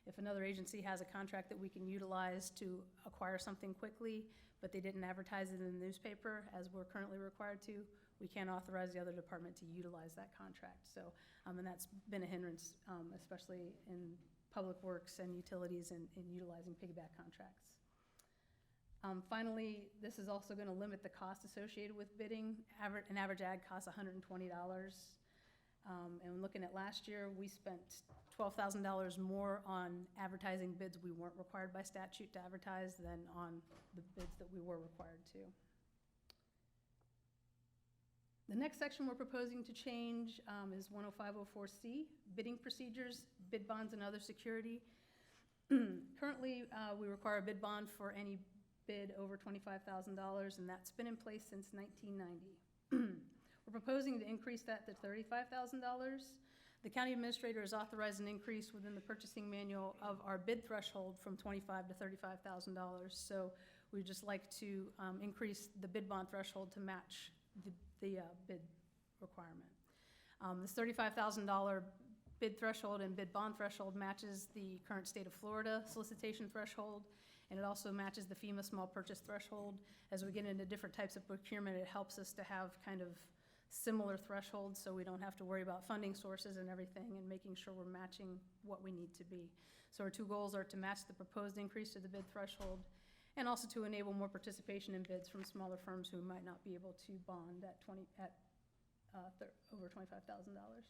If another agency has a contract that we can utilize to acquire something quickly, but they didn't advertise it in the newspaper as we're currently required to, we can't authorize the other department to utilize that contract. So, and that's been a hindrance, especially in public works and utilities in utilizing piggyback contracts. Finally, this is also going to limit the cost associated with bidding. An average ad costs $120. And looking at last year, we spent $12,000 more on advertising bids we weren't required by statute to advertise than on the bids that we were required to. The next section we're proposing to change is 10504C, bidding procedures, bid bonds, and other security. Currently, we require a bid bond for any bid over $25,000, and that's been in place since 1990. We're proposing to increase that to $35,000. The county administrator has authorized an increase within the purchasing manual of our bid threshold from $25,000 to $35,000. So we'd just like to increase the bid bond threshold to match the bid requirement. This $35,000 bid threshold and bid bond threshold matches the current state of Florida solicitation threshold, and it also matches the FEMA small purchase threshold. As we get into different types of procurement, it helps us to have kind of similar thresholds so we don't have to worry about funding sources and everything, and making sure we're matching what we need to be. So our two goals are to match the proposed increase to the bid threshold, and also to enable more participation in bids from smaller firms who might not be able to bond at over $25,000.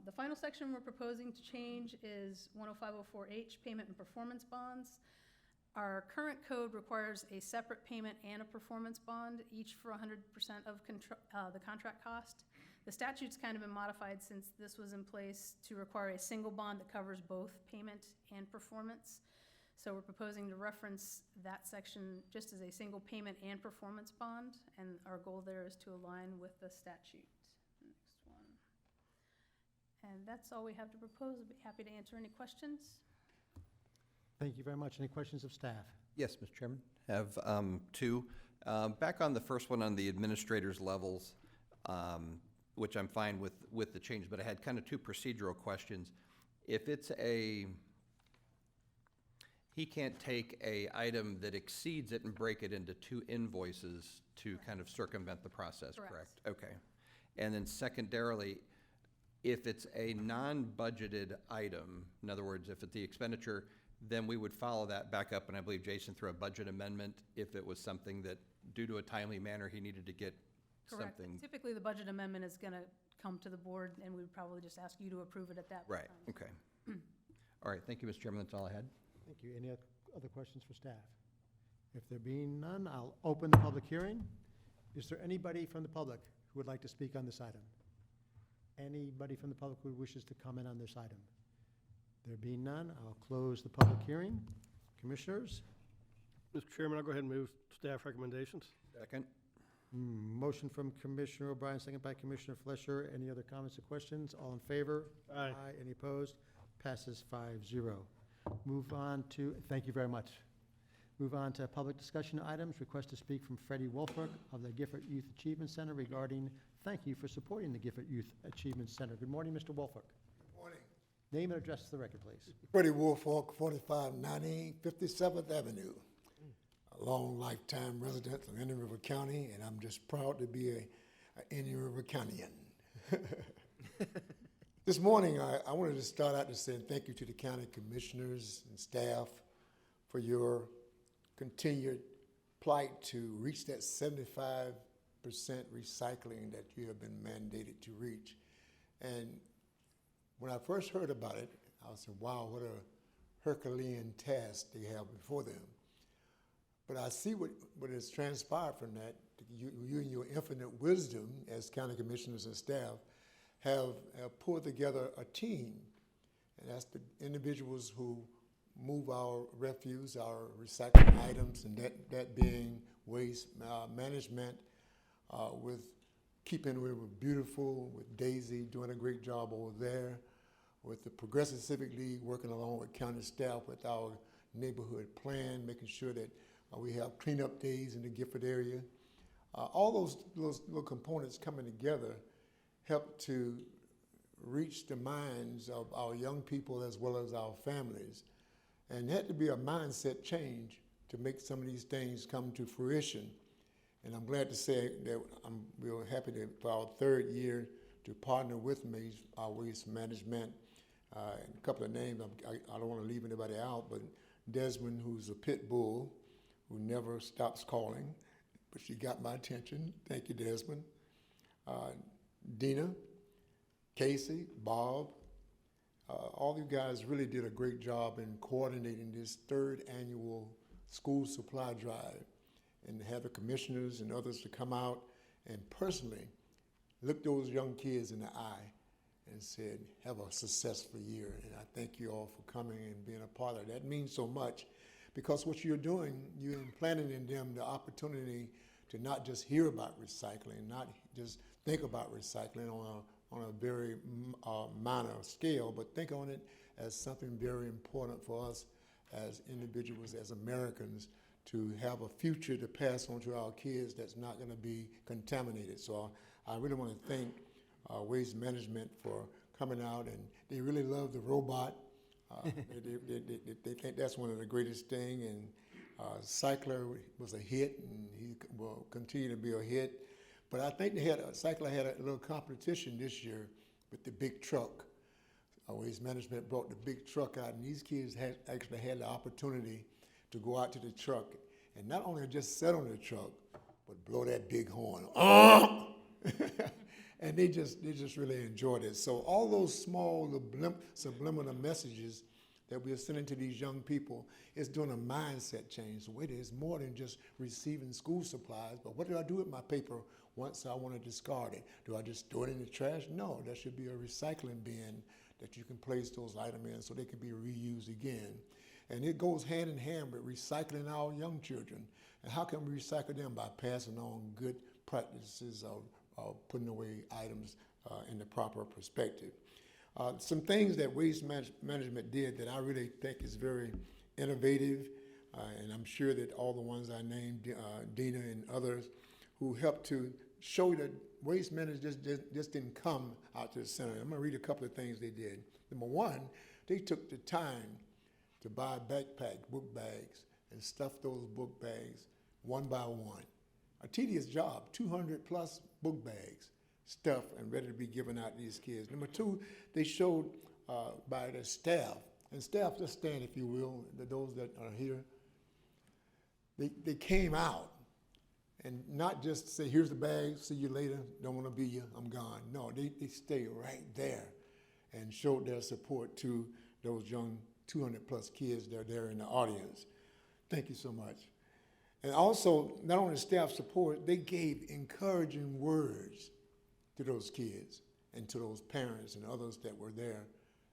The final section we're proposing to change is 10504H, payment and performance bonds. Our current code requires a separate payment and a performance bond, each for 100% of the contract cost. The statute's kind of been modified since this was in place to require a single bond that covers both payment and performance. So we're proposing to reference that section just as a single payment and performance bond, and our goal there is to align with the statute. Next one. And that's all we have to propose. I'd be happy to answer any questions. Thank you very much. Any questions of staff? Yes, Mr. Chairman. I have two. Back on the first one on the administrator's levels, which I'm fine with the change, but I had kind of two procedural questions. If it's he can't take a item that exceeds it and break it into two invoices to kind of circumvent the process, correct? Okay. And then secondarily, if it's a non-budgeted item, in other words, if it's the expenditure, then we would follow that back up, and I believe Jason threw a budget amendment if it was something that, due to a timely manner, he needed to get Correct. something. Typically, the budget amendment is going to come to the board, and we would probably just ask you to approve it at that Right, time. okay. All right, thank you, Mr. Chairman, that's all I had. Thank you. Any other questions for staff? If there being none, I'll open the public hearing. Is there anybody from the public who would like to speak on this item? Anybody from the public who wishes to comment on this item? There being none, I'll close the public hearing. Commissioners? Mr. Chairman, I'll go ahead and move staff recommendations. Second. Motion from Commissioner O'Brien, second by Commissioner Flesher. Any other comments or questions? All in favor? Aye. Any opposed? Passes 5-0. Move on to, thank you very much. Move on to public discussion items. Request to speak from Freddie Wolfberg of the Gifford Youth Achievement Center regarding thank you for supporting the Gifford Youth Achievement Center. Good morning, Mr. Wolfberg. Good morning. Name and address to the record, please. Freddie Wolfberg, 4590 57th Avenue. A long lifetime resident of Indian River County, and I'm just proud to be an Indian River Countyan. This morning, I wanted to start out to saying thank you to the county commissioners and staff for your continued plight to reach that 75% recycling that you have been mandated to reach. And when I first heard about it, I said, wow, what a Herculean task they have before them. But I see what has transpired from that. You in your infinite wisdom as county commissioners and staff have pulled together a team. And that's the individuals who move our refuse, our recycling items, and that being waste management, with keeping we were beautiful, with Daisy doing a great job over there, with the Progressive Civic League working along with county staff with our neighborhood plan, making sure that we have cleanup days in the Gifford area. All those little components coming together help to reach the minds of our young people as well as our families. And it had to be a mindset change to make some of these things come to fruition. And I'm glad to say that we're happy to, for our third year, to partner with our waste management. And a couple of names, I don't want to leave anybody out, but Desmond, who's a pit bull, who never stops calling, but she got my attention. Thank you, Desmond. Dina, Casey, Bob, all you guys really did a great job in coordinating this third annual school supply drive, and to have the commissioners and others to come out and personally look those young kids in the eye and said, have a successful year. And I thank you all for coming and being a part of that. That means so much, because what you're doing, you're implanting in them the opportunity to not just hear about recycling, not just think about recycling on a very minor scale, but think on it as something very important for us as individuals, as Americans, to have a future to pass on to our kids that's not going to be contaminated. So I really want to thank Waste Management for coming out, and they really love the robot. They think that's one of the greatest thing, and Cycler was a hit, and he will continue to be a hit. But I think Cycler had a little competition this year with the big truck. Waste Management brought the big truck out, and these kids actually had the opportunity to go out to the truck and not only just sit on the truck, but blow that big horn. And they just really enjoyed it. So all those small subliminal messages that we are sending to these young people is doing a mindset change. So it is more than just receiving school supplies, but what do I do with my paper once I want to discard it? Do I just throw it in the trash? No, there should be a recycling bin that you can place those items in so they can be reused again. And it goes hand in hand with recycling our young children. And how can we recycle them? By passing on good practices of putting away items in the proper perspective. Some things that Waste Management did that I really think is very innovative, and I'm sure that all the ones I named, Dina and others, who helped to show that Waste Management just didn't come out to the center. I'm gonna read a couple of things they did. Number one, they took the time to buy book bags, and stuff those book bags one by one. A tedious job, 200 plus book bags stuffed and ready to be given out to these kids. Number two, they showed by the staff, and staff, just stand if you will, those that are here. They came out and not just say, here's the bag, see you later, don't want to be you, I'm gone. No, they stay right there and showed their support to those young 200 plus kids that are there in the audience. Thank you so much. And also, not only staff support, they gave encouraging words to those kids and to those parents and others that were there,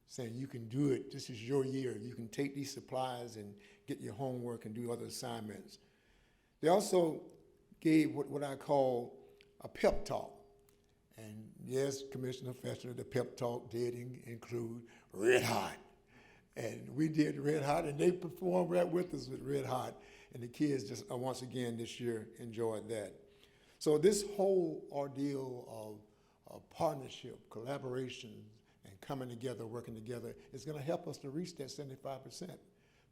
saying you can do it, this is your year, you can take these supplies and get your homework and do other assignments. They also gave what I call a pep talk. And yes, Commissioner Fetchner, the pep talk did include Red Hot. And we did Red Hot, and they performed right with us with Red Hot. And the kids just, once again this year, enjoyed that. So this whole ordeal of partnership, collaboration, and coming together, working together, is going to help us to reach that 75%.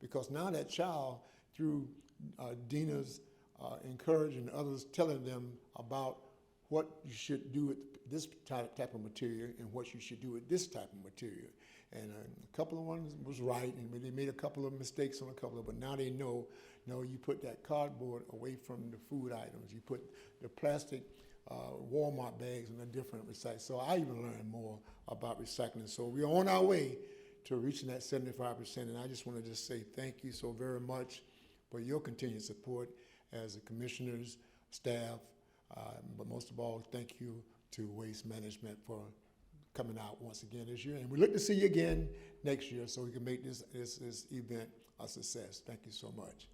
Because now that child, through Dina's encouraging others, telling them about what you should do with this type of material and what you should do with this type of material. And a couple of ones was right, and they made a couple of mistakes on a couple of, but now they know, no, you put that cardboard away from the food items. You put the plastic Walmart bags in a different recycle. So I even learned more about recycling. So we're on our way to reaching that 75%, and I just want to just say thank you so very much for your continued support as the commissioners, staff, but most of all, thank you to Waste Management for coming out once again this year. And we look to see you again next year so we can make this event a success. Thank you so much.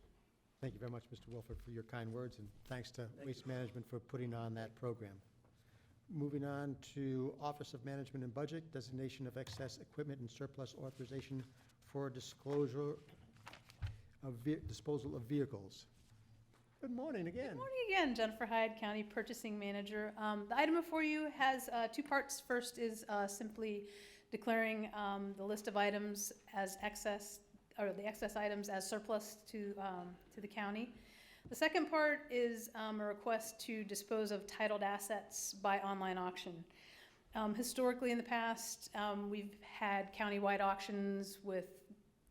Thank you very much, Mr. Wilford, for your kind words, and thanks to Waste Management for putting on that program. Moving on to Office of Management and Budget, designation of excess equipment and surplus authorization for disposal of vehicles. Good morning again. Good morning again, Jennifer Hyde, County Purchasing Manager. The item before you has two parts. First is simply declaring the list of items as excess, or the excess items as surplus to the county. The second part is a request to dispose of titled assets by online auction. Historically in the past, we've had countywide auctions with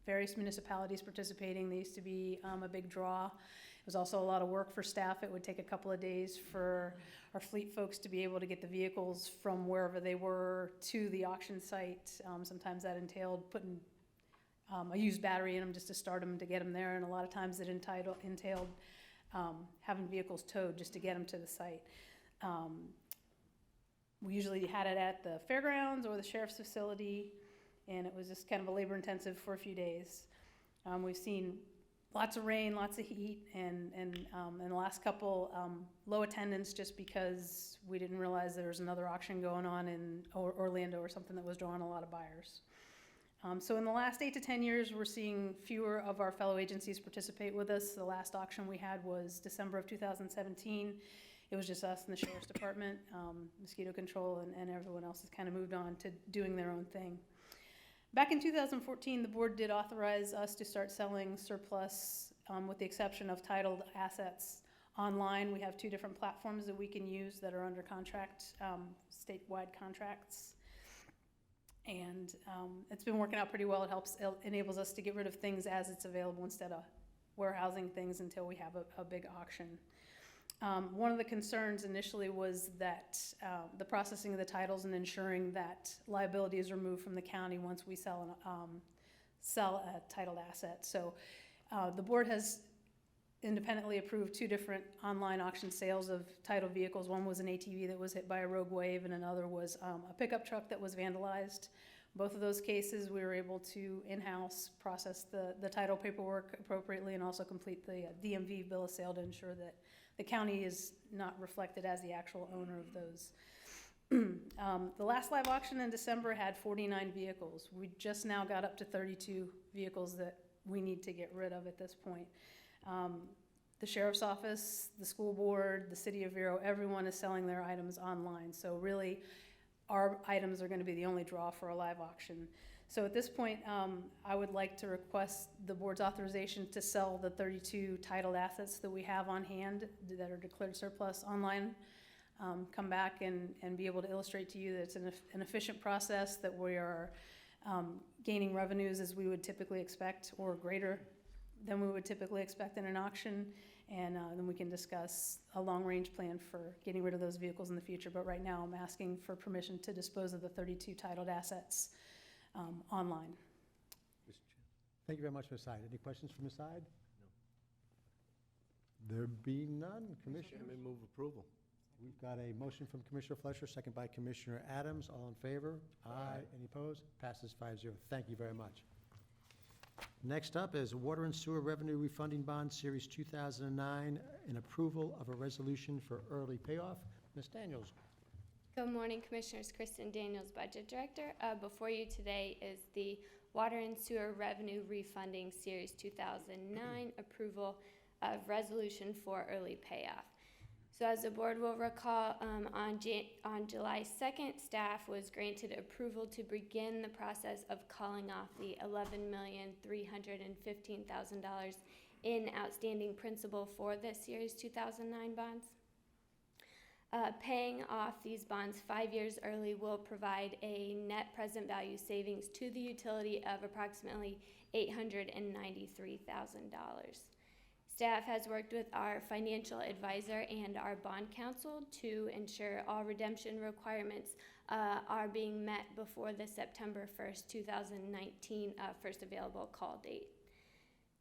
various municipalities participating. They used to be a big draw. It was also a lot of work for staff. It would take a couple of days for our fleet folks to be able to get the vehicles from wherever they were to the auction site. Sometimes that entailed putting a used battery in them just to start them to get them there, and a lot of times it entailed having vehicles towed just to get them to the site. We usually had it at the fairgrounds or the sheriff's facility, and it was just kind of a labor intensive for a few days. We've seen lots of rain, lots of heat, and in the last couple, low attendance just because we didn't realize there was another auction going on in Orlando or something that was drawing a lot of buyers. So in the last 8 to 10 years, we're seeing fewer of our fellow agencies participate with us. The last auction we had was December of 2017. It was just us and the Sheriff's Department, mosquito control, and everyone else has kind of moved on to doing their own thing. Back in 2014, the board did authorize us to start selling surplus, with the exception of titled assets, online. We have 2 different platforms that we can use that are under contract, statewide contracts. And it's been working out pretty well. It enables us to get rid of things as it's available instead of warehousing things until we have a big auction. One of the concerns initially was that the processing of the titles and ensuring that liability is removed from the county once we sell a titled asset. So the board has independently approved 2 different online auction sales of titled vehicles. One was an ATV that was hit by a rogue wave, and another was a pickup truck that was vandalized. Both of those cases, we were able to in-house process the title paperwork appropriately and also complete the DMV bill of sale to ensure that the county is not reflected as the actual owner of those. The last live auction in December had 49 vehicles. We just now got up to 32 vehicles that we need to get rid of at this point. The sheriff's office, the school board, the city of Vero, everyone is selling their items online. So really, our items are going to be the only draw for a live auction. So at this point, I would like to request the board's authorization to sell the 32 titled assets that we have on hand that are declared surplus online. Come back and be able to illustrate to you that it's an efficient process, that we are gaining revenues as we would typically expect or greater than we would typically expect in an auction, and then we can discuss a long-range plan for getting rid of those vehicles in the future. But right now, I'm asking for permission to dispose of the 32 titled assets online. Thank you very much, Ms. Hyde. Any questions from Ms. Hyde? No. There being none, Commissioner. Chairman, move approval. We've got a motion from Commissioner Fleischer, second by Commissioner Adams. All in favor? Aye. Any opposed? Passes 5-0. Thank you very much. Next up is Water and Sewer Revenue Refunding Bond Series 2009, and approval of a resolution for early payoff. Ms. Daniels. Good morning, Commissioners. Kristen Daniels, Budget Director. Before you today is the Water and Sewer Revenue Refunding Series 2009 approval of resolution for early payoff. So as the board will recall, on July 2nd, staff was granted approval to begin the process of calling off the $11,315,000 in outstanding principal for the Series 2009 bonds. Paying off these bonds 5 years early will provide a net present value savings to the utility of approximately $893,000. Staff has worked with our financial advisor and our bond counsel to ensure all redemption requirements are being met before the September 1st, 2019 first available call date.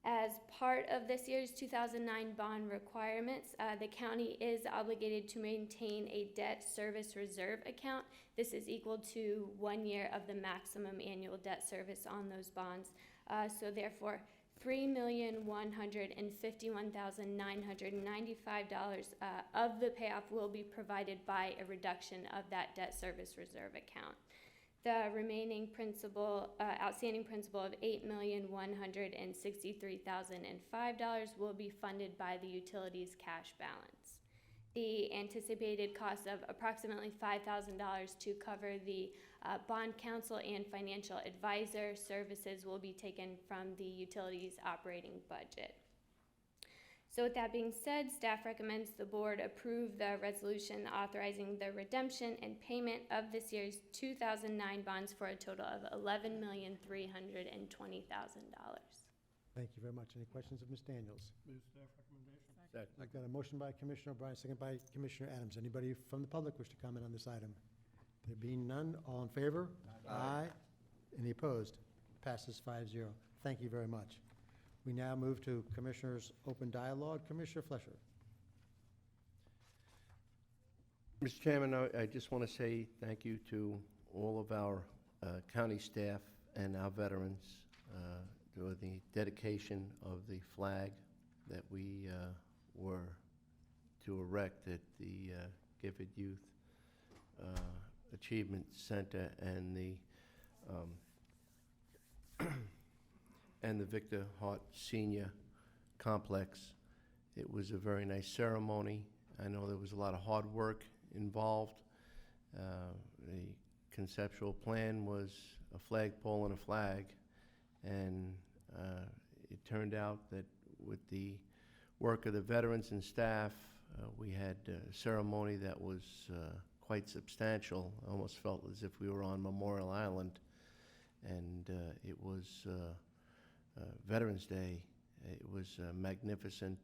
As part of this year's 2009 bond requirements, the county is obligated to maintain a debt service reserve account. This is equal to 1 year of the maximum annual debt service on those bonds. So therefore, $3,151,995 of the payoff will be provided by a reduction of that debt service reserve account. The remaining principal, outstanding principal of $8,163,005 will be funded by the utilities cash balance. The anticipated cost of approximately $5,000 to cover the bond counsel and financial advisor services will be taken from the utilities operating budget. So with that being said, staff recommends the board approve the resolution authorizing the redemption and payment of this year's 2009 bonds for a total of $11,320,000. Thank you very much. Any questions of Ms. Daniels? Move staff recommendation. I've got a motion by Commissioner O'Brien, second by Commissioner Adams. Anybody from the public wish to comment on this item? There being none, all in favor? Aye. Any opposed? Passes 5-0. Thank you very much. We now move to Commissioners' Open Dialogue. Commissioner Flesher. Mr. Chairman, I just want to say thank you to all of our county staff and our veterans for the dedication of the flag that we were to erect at the Gifford Youth Achievement Center and the Victor Hart Senior Complex. It was a very nice ceremony. I know there was a lot of hard work involved. The conceptual plan was a flagpole and a flag, and it turned out that with the work of the veterans and staff, we had a ceremony that was quite substantial. I almost felt as if we were on Memorial Island, and it was Veterans Day. It was a magnificent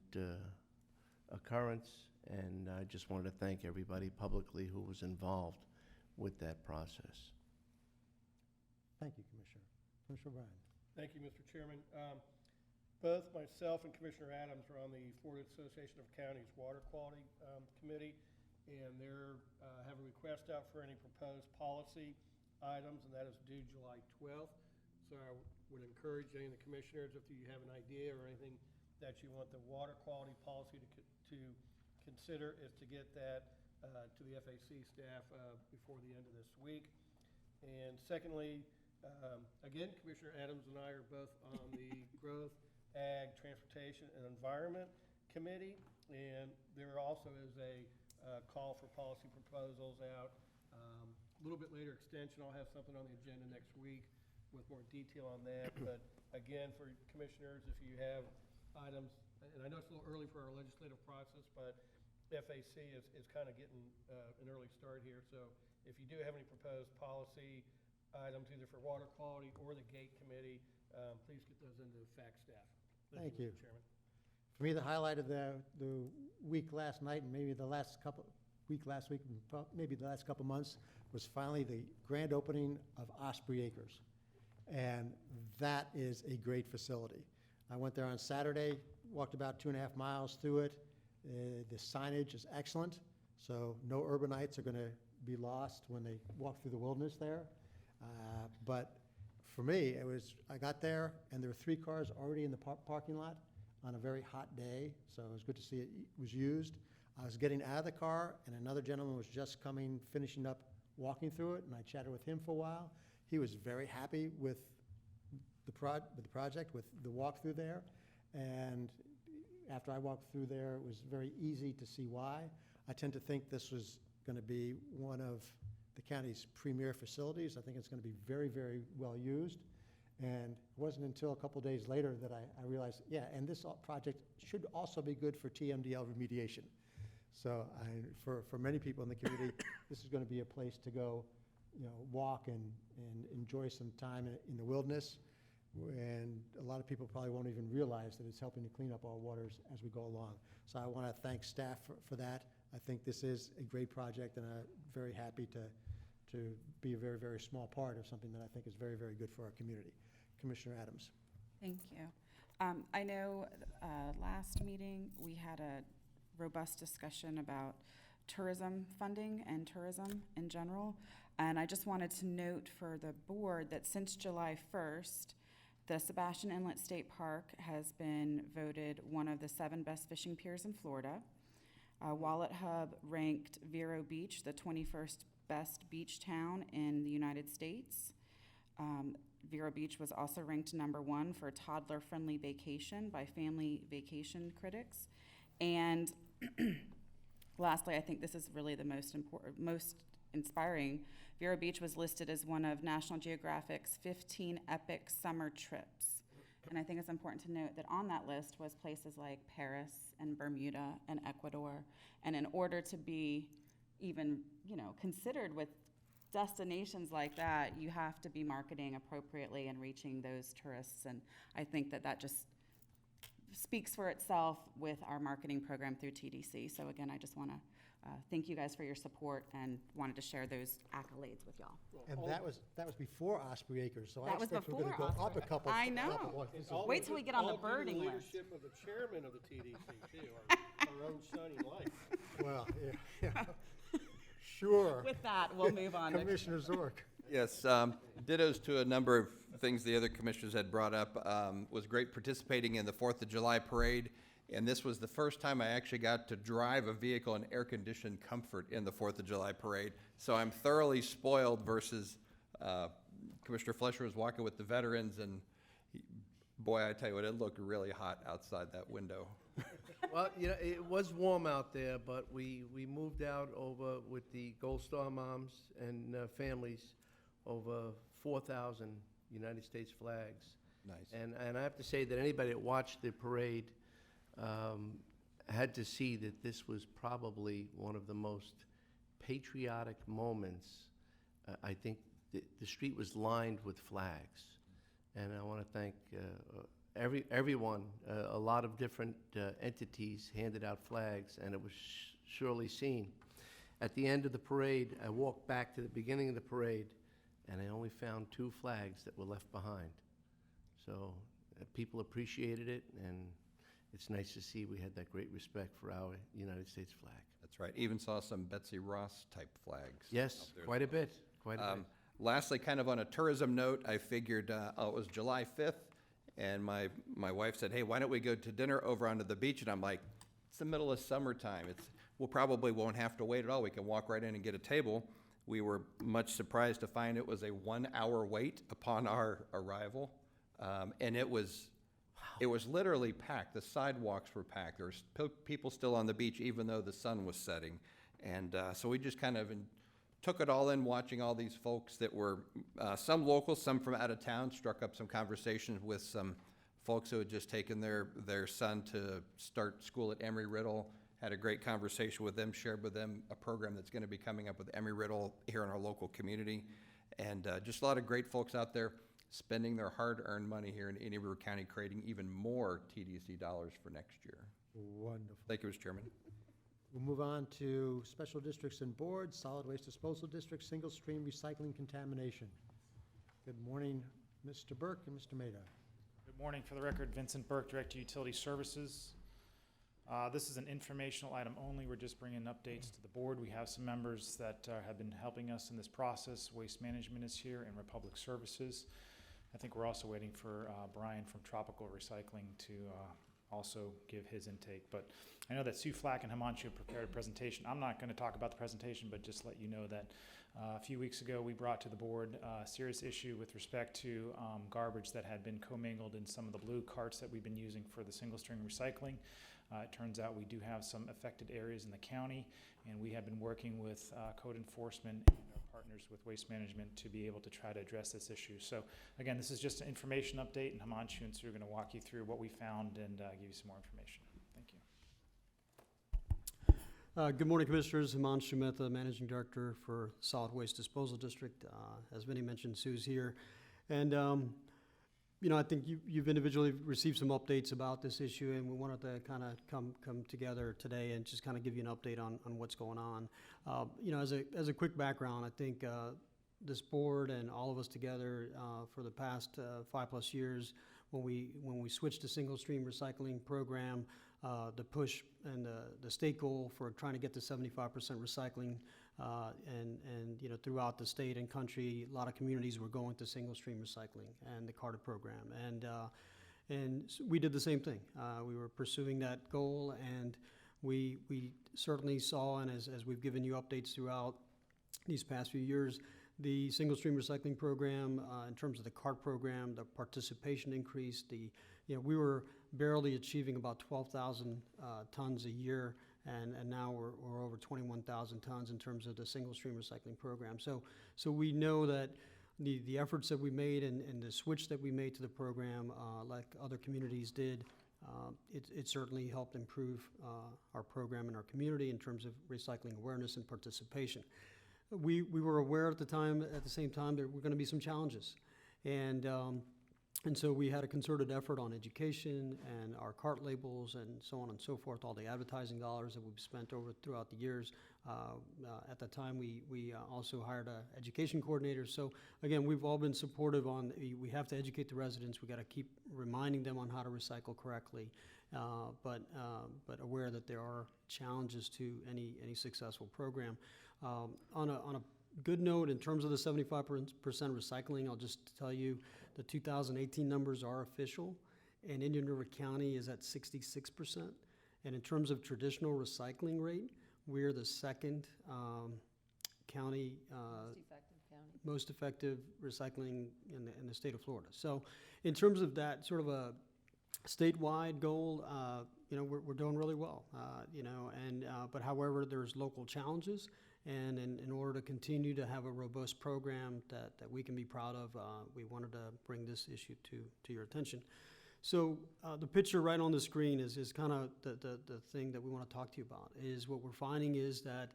occurrence, and I just wanted to thank everybody publicly who was involved with that process. Thank you, Commissioner. Commissioner O'Brien. Thank you, Mr. Chairman. Both myself and Commissioner Adams are on the Florida Association of Counties Water Quality Committee, and they're have a request out for any proposed policy items, and that is due July 12th. So I would encourage any of the commissioners, if you have an idea or anything that you want the water quality policy to consider, is to get that to the FAC staff before the end of this week. And secondly, again, Commissioner Adams and I are both on the Growth, Ag, Transportation, and Environment Committee, and there also is a call for policy proposals out. A little bit later extension, I'll have something on the agenda next week with more detail on that. But again, for commissioners, if you have items, and I know it's a little early for our legislative process, but FAC is kind of getting an early start here. So if you do have any proposed policy items, either for water quality or the gate committee, please get those into FAC staff. Thank you. Mr. Chairman. For me, the highlight of the week last night, and maybe the last couple maybe the last couple months, was finally the grand opening of Osprey Acres. And that is a great facility. I went there on Saturday, walked about 2.5 miles through it. The signage is excellent, so no urbanites are going to be lost when they walk through the wilderness there. But for me, I got there, and there were 3 cars already in the parking lot on a very hot day, so it was good to see it was used. I was getting out of the car, and another gentleman was just finishing up walking through it, and I chatted with him for a while. He was very happy with the project, with the walkthrough there, and after I walked through there, it was very easy to see why. I tend to think this was going to be one of the county's premier facilities. I think it's going to be very, very well used. And it wasn't until a couple days later that I realized, yeah, and this project should also be good for TMDL remediation. So for many people in the community, this is going to be a place to go, walk and enjoy some time in the wilderness. And a lot of people probably won't even realize that it's helping to clean up our waters as we go along. So I want to thank staff for that. I think this is a great project, and I'm very happy to be a very, very small part of something that I think is very, very good for our community. Commissioner Adams. Thank you. I know last meeting, we had a robust discussion about tourism funding and tourism in general. And I just wanted to note for the board that since July 1st, the Sebastian Inlet State Park has been voted one of the 7 best fishing piers in Florida. Wallet Hub ranked Vero Beach the 21st best beach town in the United States. Vero Beach was also ranked #1 for toddler-friendly vacation by Family Vacation Critics. And lastly, I think this is really the most important, most inspiring. Vero Beach was listed as one of National Geographic's 15 epic summer trips. And I think it's important to note that on that list was places like Paris and Bermuda and Ecuador. And in order to be even, considered with destinations like that, you have to be marketing appropriately and reaching those tourists. And I think that just speaks for itself with our marketing program through TDC. So again, I just want to thank you guys for your support and wanted to share those accolades with y'all. And that was before Osprey Acres, so I That was expect we're going to before go up a couple. I know. Wait till we get on the birding list. All due to the leadership of the chairman of the TDC, too, our own shining light. Well, yeah. Sure. With that, we'll move on. Commissioner Zork. Yes, dittos to a number of things the other commissioners had brought up. Was great participating in the 4th of July parade, and this was the first time I actually got to drive a vehicle in air-conditioned comfort in the 4th of July parade. So I'm thoroughly spoiled versus Commissioner Flesher was walking with the veterans, and boy, I tell you what, it looked really hot outside that window. Well, it was warm out there, but we moved out over with the Gold Star moms and families over 4,000 United States flags. Nice. And I have to say that anybody that watched the parade had to see that this was probably one of the most patriotic moments. I think the street was lined with flags. And I want to thank everyone. A lot of different entities handed out flags, and it was surely seen. At the end of the parade, I walked back to the beginning of the parade, and I only found 2 flags that were left behind. So people appreciated it, and it's nice to see we had that great respect for our United States flag. That's right. Even saw some Betsy Ross type flags. Yes, quite a bit, quite a bit. Lastly, kind of on a tourism note, I figured it was July 5th, and my wife said, hey, why don't we go to dinner over onto the beach? And I'm like, it's the middle of summertime. We'll probably won't have to wait at all. We can walk right in and get a table. We were much surprised to find it was a 1-hour wait upon our arrival. And it was literally packed. The sidewalks were packed. There were people still on the beach even though the sun was setting. And so we just kind of took it all in, watching all these folks that were some local, some from out of town, struck up some conversations with some folks who had just taken their son to start school at Embry-Riddle, had a great conversation with them, shared with them a program that's going to be coming up with Embry-Riddle here in our local community. And just a lot of great folks out there spending their hard-earned money here in Indian River County, creating even more TDC dollars for next year. Wonderful. Thank you, Mr. Chairman. We'll move on to special districts and boards, solid waste disposal district, single stream recycling contamination. Good morning, Mr. Burke and Mr. Maida. Good morning. For the record, Vincent Burke, Director Utility Services. This is an informational item only. We're just bringing updates to the board. We have some members that have been helping us in this process. Waste Management is here and Republic Services. I think we're also waiting for Brian from Tropical Recycling to also give his intake. But I know that Sue Flack and Himanshu prepared a presentation. I'm not going to talk about the presentation, but just let you know that a few weeks ago we brought to the board a serious issue with respect to garbage that had been commingled in some of the blue carts that we've been using for the single string recycling. It turns out we do have some affected areas in the county, and we have been working with code enforcement and our partners with Waste Management to be able to try to address this issue. So again, this is just an information update, and Himanshu and Sue are going to walk you through what we found and give you some more information. Thank you. Good morning, Commissioners. Himanshu Mehta, Managing Director for Solid Waste Disposal District. As Vinny mentioned, Sue's here. And I think you've individually received some updates about this issue, and we wanted to kind of come together today and just kind of give you an update on what's going on. As a quick background, I think this board and all of us together for the past 5+ years when we switched to single stream recycling program, the push and the state goal for trying to get to 75% recycling, and throughout the state and country, a lot of communities were going to single stream recycling and the Carter program, and we did the same thing. We were pursuing that goal, and we certainly saw, and as we've given you updates throughout these past few years, the single stream recycling program, in terms of the CART program, the participation increased. We were barely achieving about 12,000 tons a year, and now we're over 21,000 tons in terms of the single stream recycling program. So we know that the efforts that we made and the switch that we made to the program, like other communities did, it certainly helped improve our program in our community in terms of recycling awareness and participation. We were aware at the same time, there were going to be some challenges, and so we had a concerted effort on education and our CART labels and so on and so forth, all the advertising dollars that we've spent throughout the years. At the time, we also hired an education coordinator. So again, we've all been supportive on, we have to educate the residents. We got to keep reminding them on how to recycle correctly, but aware that there are challenges to any successful program. On a good note, in terms of the 75% recycling, I'll just tell you the 2018 numbers are official, and Indian River County is at 66%. And in terms of traditional recycling rate, we're the second county, most effective recycling in the state of Florida. So in terms of that sort of a statewide goal, we're doing really well, but however, there's local challenges. And in order to continue to have a robust program that we can be proud of, we wanted to bring this issue to your attention. So the picture right on the screen is kind of the thing that we want to talk to you about. Is what we're finding is that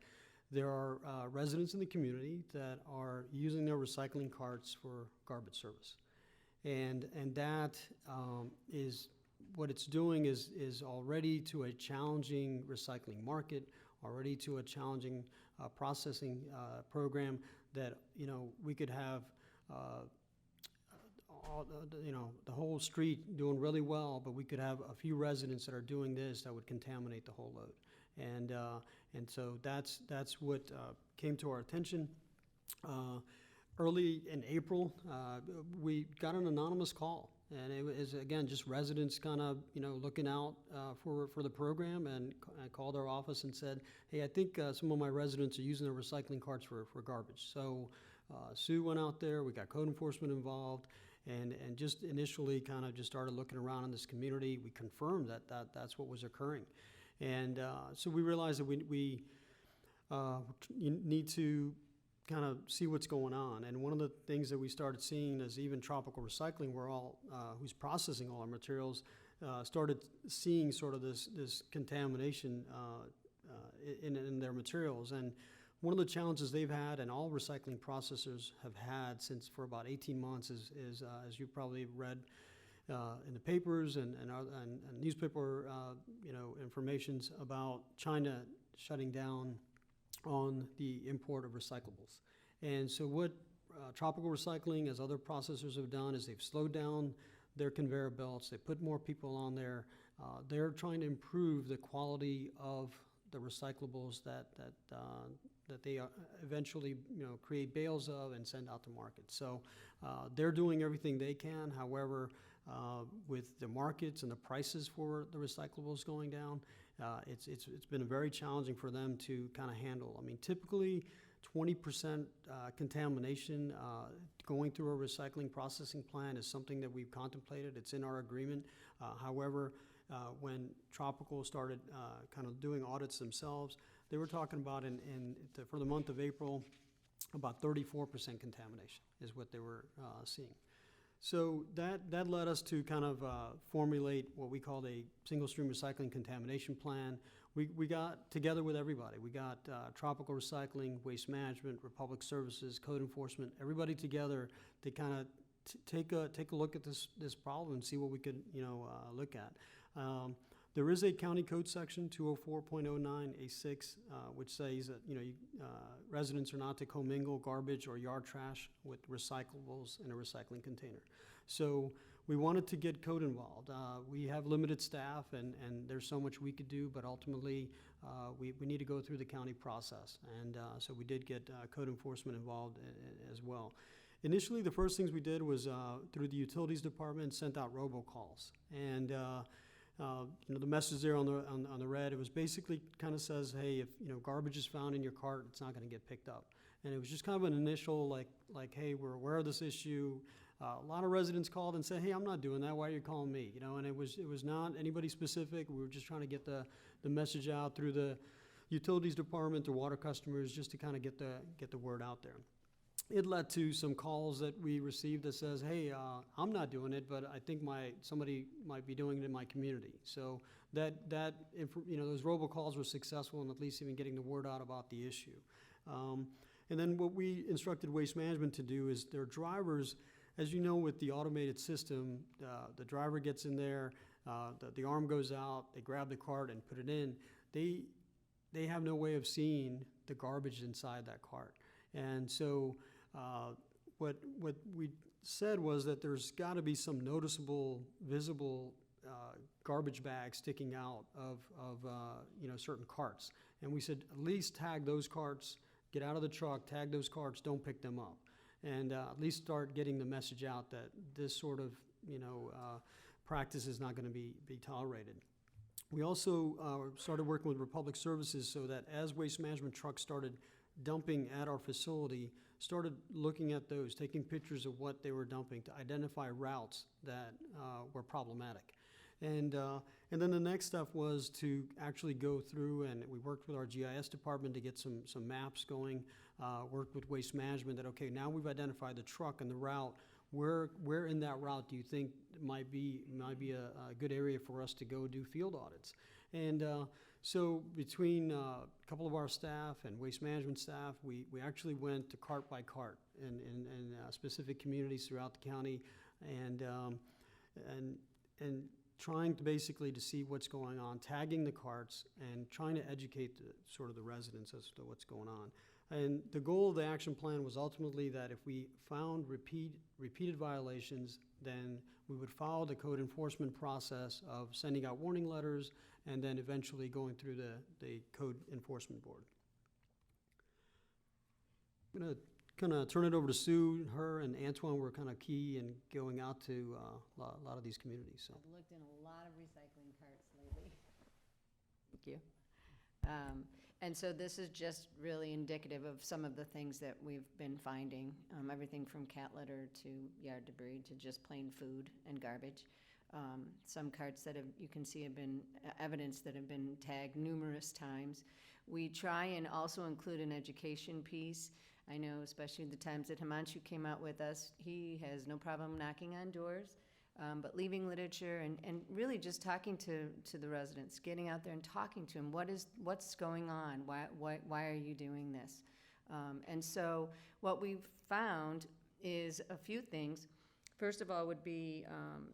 there are residents in the community that are using their recycling carts for garbage service. And that is what it's doing is already to a challenging recycling market, already to a challenging processing program that we could have the whole street doing really well, but we could have a few residents that are doing this that would contaminate the whole load, and so that's what came to our attention. Early in April, we got an anonymous call. And it was, again, just residents kind of, looking out for the program, and I called our office and said, hey, I think some of my residents are using their recycling carts for garbage. So Sue went out there, we got code enforcement involved, and just initially kind of just started looking around in this community. We confirmed that's what was occurring. And so we realized that we need to kind of see what's going on. And one of the things that we started seeing is even Tropical Recycling, who's processing all our materials, started seeing sort of this contamination in their materials. And one of the challenges they've had, and all recycling processors have had for about 18 months, is as you probably read in the papers and newspaper informations about China shutting down on the import of recyclables. And so what Tropical Recycling, as other processors have done, is they've slowed down their conveyor belts, they put more people on there. They're trying to improve the quality of the recyclables that they eventually create bales of and send out to market. So they're doing everything they can. However, with the markets and the prices for the recyclables going down, it's been very challenging for them to kind of handle. I mean, typically 20% contamination going through a recycling processing plant is something that we've contemplated. It's in our agreement. However, when Tropical started kind of doing audits themselves, they were talking about for the month of April, about 34% contamination is what they were seeing. So that led us to kind of formulate what we called a single stream recycling contamination plan. We got together with everybody. We got Tropical Recycling, Waste Management, Republic Services, Code Enforcement, everybody together to kind of take a look at this problem and see what we could look at. There is a county code section, 204.09A6, which says that, residents are not to commingle garbage or yard trash with recyclables in a recycling container. So we wanted to get code involved. We have limited staff, and there's so much we could do, but ultimately, we need to go through the county process. And so we did get code enforcement involved as well. Initially, the first things we did was through the utilities department, sent out robocalls. And the message there on the red, it was basically kind of says, hey, if garbage is found in your cart, it's not going to get picked up. And it was just kind of an initial like, hey, we're aware of this issue. A lot of residents called and said, hey, I'm not doing that. Why are you calling me? And it was not anybody specific. We were just trying to get the message out through the utilities department to water customers, just to kind of get the word out there. It led to some calls that we received that says, hey, I'm not doing it, but I think somebody might be doing it in my community. So those robocalls were successful in at least even getting the word out about the issue. And then what we instructed Waste Management to do is their drivers, as you know, with the automated system, the driver gets in there, the arm goes out, they grab the cart and put it in. They have no way of seeing the garbage inside that cart. And so what we said was that there's got to be some noticeable, visible garbage bags sticking out of certain carts. And we said, at least tag those carts, get out of the truck, tag those carts, don't pick them up. And at least start getting the message out that this sort of practice is not going to be tolerated. We also started working with Republic Services so that as Waste Management trucks started dumping at our facility, started looking at those, taking pictures of what they were dumping to identify routes that were problematic. And then the next step was to actually go through, and we worked with our GIS department to get some maps going, worked with Waste Management that, okay, now we've identified the truck and the route. Where in that route do you think might be a good area for us to go do field audits? And so between a couple of our staff and Waste Management staff, we actually went to cart by cart in specific communities throughout the county, and trying to basically to see what's going on, tagging the carts, and trying to educate the residents as to what's going on. And the goal of the action plan was ultimately that if we found repeated violations, then we would follow the code enforcement process of sending out warning letters and then eventually going through the code enforcement board. I'm going to kind of turn it over to Sue. Her and Antoine were kind of key in going out to a lot of these communities. So. I've looked in a lot of recycling carts lately. Thank you. And so this is just really indicative of some of the things that we've been finding, everything from cat litter to yard debris to just plain food and garbage. Some carts that you can see have been evidence that have been tagged numerous times. We try and also include an education piece. I know, especially the times that Himanshu came out with us, he has no problem knocking on doors, but leaving literature and really just talking to the residents, getting out there and talking to them. What's going on? Why are you doing this? And so what we've found is a few things. First of all would be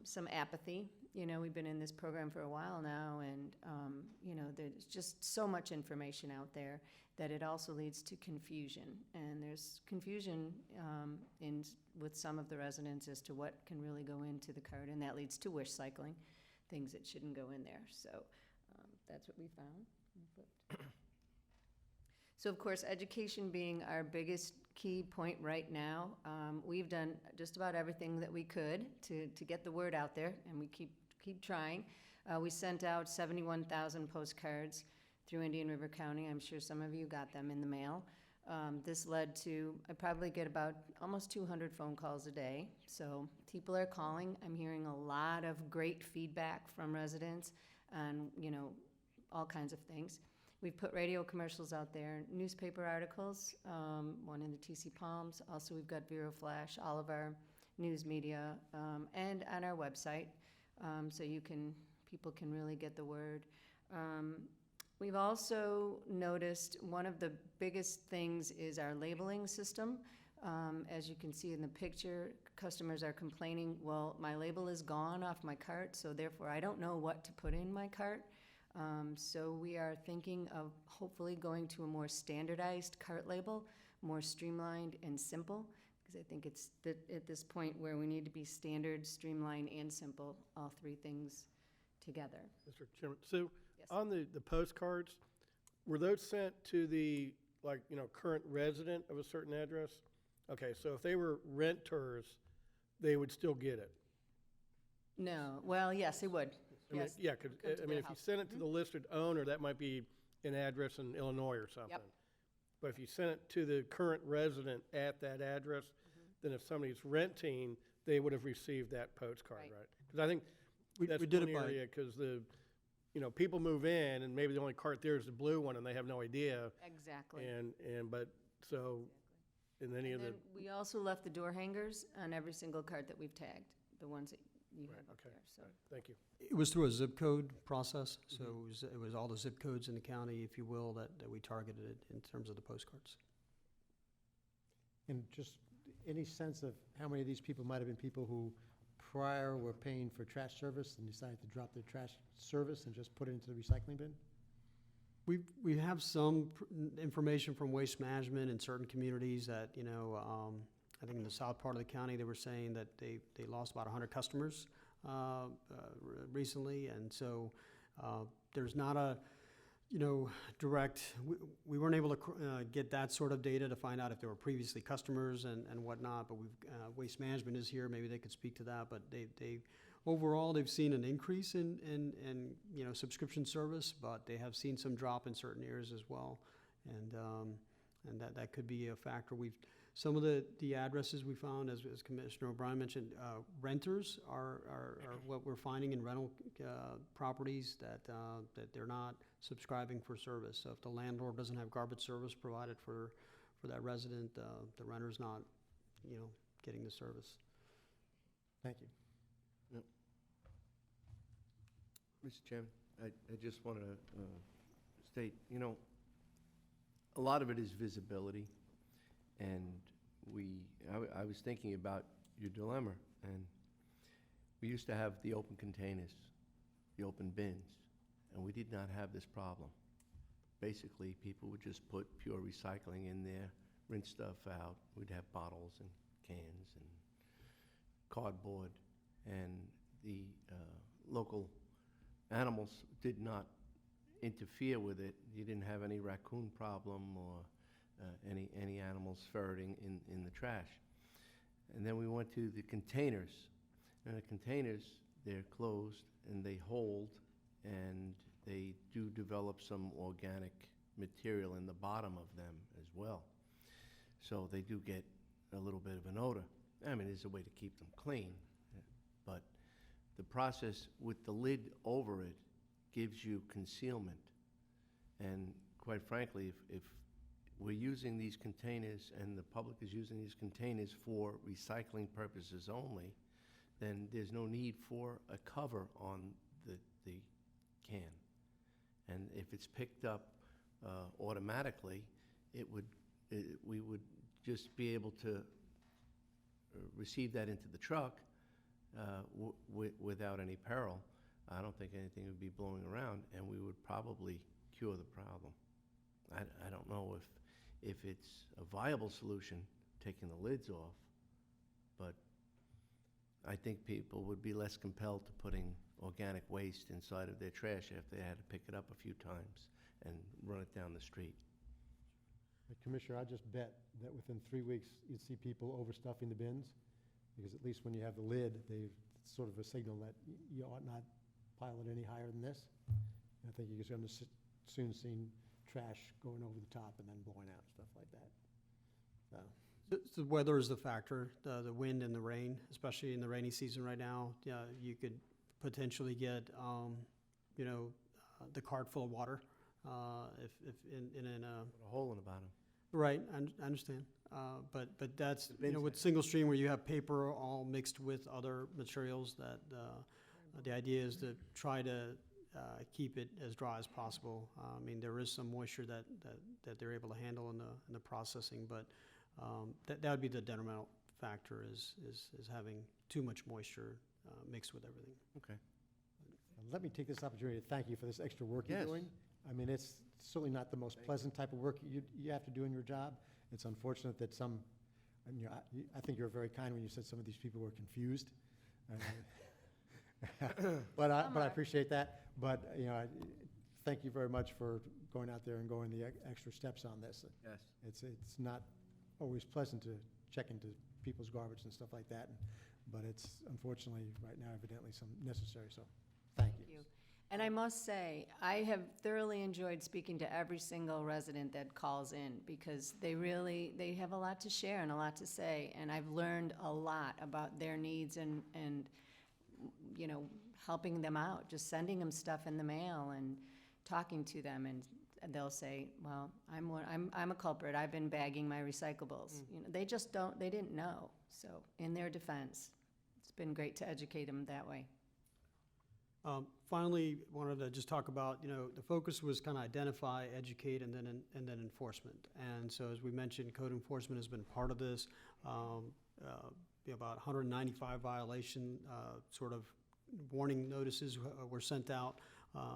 some apathy. We've been in this program for a while now, and there's just so much information out there that it also leads to confusion. And there's confusion with some of the residents as to what can really go into the cart, and that leads to wish cycling, things that shouldn't go in there. So that's what we found. So of course, education being our biggest key point right now, we've done just about everything that we could to get the word out there, and we keep trying. We sent out 71,000 postcards through Indian River County. I'm sure some of you got them in the mail. This led to, I probably get about almost 200 phone calls a day. So people are calling. I'm hearing a lot of great feedback from residents on, all kinds of things. We've put radio commercials out there, newspaper articles, one in the TC Palms. Also, we've got Vero Flash, all of our news media, and on our website, so people can really get the word. We've also noticed one of the biggest things is our labeling system. As you can see in the picture, customers are complaining, well, my label is gone off my cart, so therefore I don't know what to put in my cart. So we are thinking of hopefully going to a more standardized cart label, more streamlined and simple, because I think it's at this point where we need to be standard, streamlined, and simple, all three things together. Mr. Chairman, so Yes. on the postcards, were those sent to the, like, current resident of a certain address? Okay, so if they were renters, they would still get it? No, well, yes, it would. I mean, Yes. yeah, because, Come to I mean, their if you house. send it to the listed owner, that might be an address in Illinois or something. But if you send it to the current resident at that address, then if somebody's renting, they would have received that postcard, Right. right? Because I think that's we did one it by- area, because people move in, and maybe the only cart there is the blue one, and they have no idea. Exactly. But, so, in any And of the, then we also left the door hangers on every single cart that we've tagged, the ones that you have up okay, there, so. thank you. It was through a zip code process, so it was all the zip codes in the county, if you will, that we targeted in terms of the postcards. And just any sense of how many of these people might have been people who prior were paying for trash service and decided to drop their trash service and just put it into the recycling bin? We have some information from Waste Management in certain communities that, I think in the south part of the county, they were saying that they lost about 100 customers recently, and so there's not a, direct, we weren't able to get that sort of data to find out if there were previously customers and whatnot, but Waste Management is here, maybe they could speak to that, but they overall, they've seen an increase in subscription service, but they have seen some drop in certain areas as well, and that could be a factor. Some of the addresses we found, as Commissioner O'Brien mentioned, renters are what we're finding in rental properties that they're not subscribing for service. So if the landlord doesn't have garbage service provided for that resident, the renter's not, getting the service. Thank you. Mr. Chairman, I just want to state, a lot of it is visibility, and I was thinking about your dilemma, and we used to have the open containers, the open bins, and we did not have this problem. Basically, people would just put pure recycling in there, rinse stuff out. We'd have bottles and cans and cardboard, and the local animals did not interfere with it. You didn't have any raccoon problem or any animals ferreting in the trash. And then we went to the containers. And the containers, they're closed and they hold, and they do develop some organic material in the bottom of them as well. So they do get a little bit of an odor. I mean, there's a way to keep them clean, but the process with the lid over it gives you concealment. And quite frankly, if we're using these containers and the public is using these containers for recycling purposes only, then there's no need for a cover on the can. And if it's picked up automatically, we would just be able to receive that into the truck without any peril. I don't think anything would be blowing around, and we would probably cure the problem. I don't know if it's a viable solution, taking the lids off, but I think people would be less compelled to putting organic waste inside of their trash if they had to pick it up a few times and run it down the street. Commissioner, I just bet that within 3 weeks, you'd see people overstuffing the bins, because at least when you have the lid, it's sort of a signal that you ought not pile it any higher than this. And I think you're just going to soon see trash going over the top and then blowing out, stuff like that. So. The weather is the factor, the wind and the rain, especially in the rainy season right now. You could potentially get, the cart full of water, if in a hole in the bottom. Right, I understand. But that's, with single stream where you have paper all mixed with other materials, that the idea is to try to keep it as dry as possible. I mean, there is some moisture that they're able to handle in the processing, but that would be the detrimental factor is having too much moisture mixed with everything. Okay. Let me take this opportunity to thank you for this extra work you're Yes. doing. I mean, it's certainly not the most pleasant type of work you have to do in your job. It's unfortunate that some, and I think you're very kind when you said some of these people were confused. But I appreciate that. But, thank you very much for going out there and going the extra steps on this. Yes. It's not always pleasant to check into people's garbage and stuff like that, but it's unfortunately right now evidently some necessary, so thank you. And I must say, I have thoroughly enjoyed speaking to every single resident that calls in, because they have a lot to share and a lot to say, and I've learned a lot about their needs and helping them out, just sending them stuff in the mail and talking to them, and they'll say, well, I'm a culprit, I've been bagging my recyclables. They just they didn't know. So in their defense, it's been great to educate them that way. Finally, wanted to just talk about, the focus was kind of identify, educate, and then enforcement. And so, as we mentioned, code enforcement has been part of this. About 195 violation sort of warning notices were sent out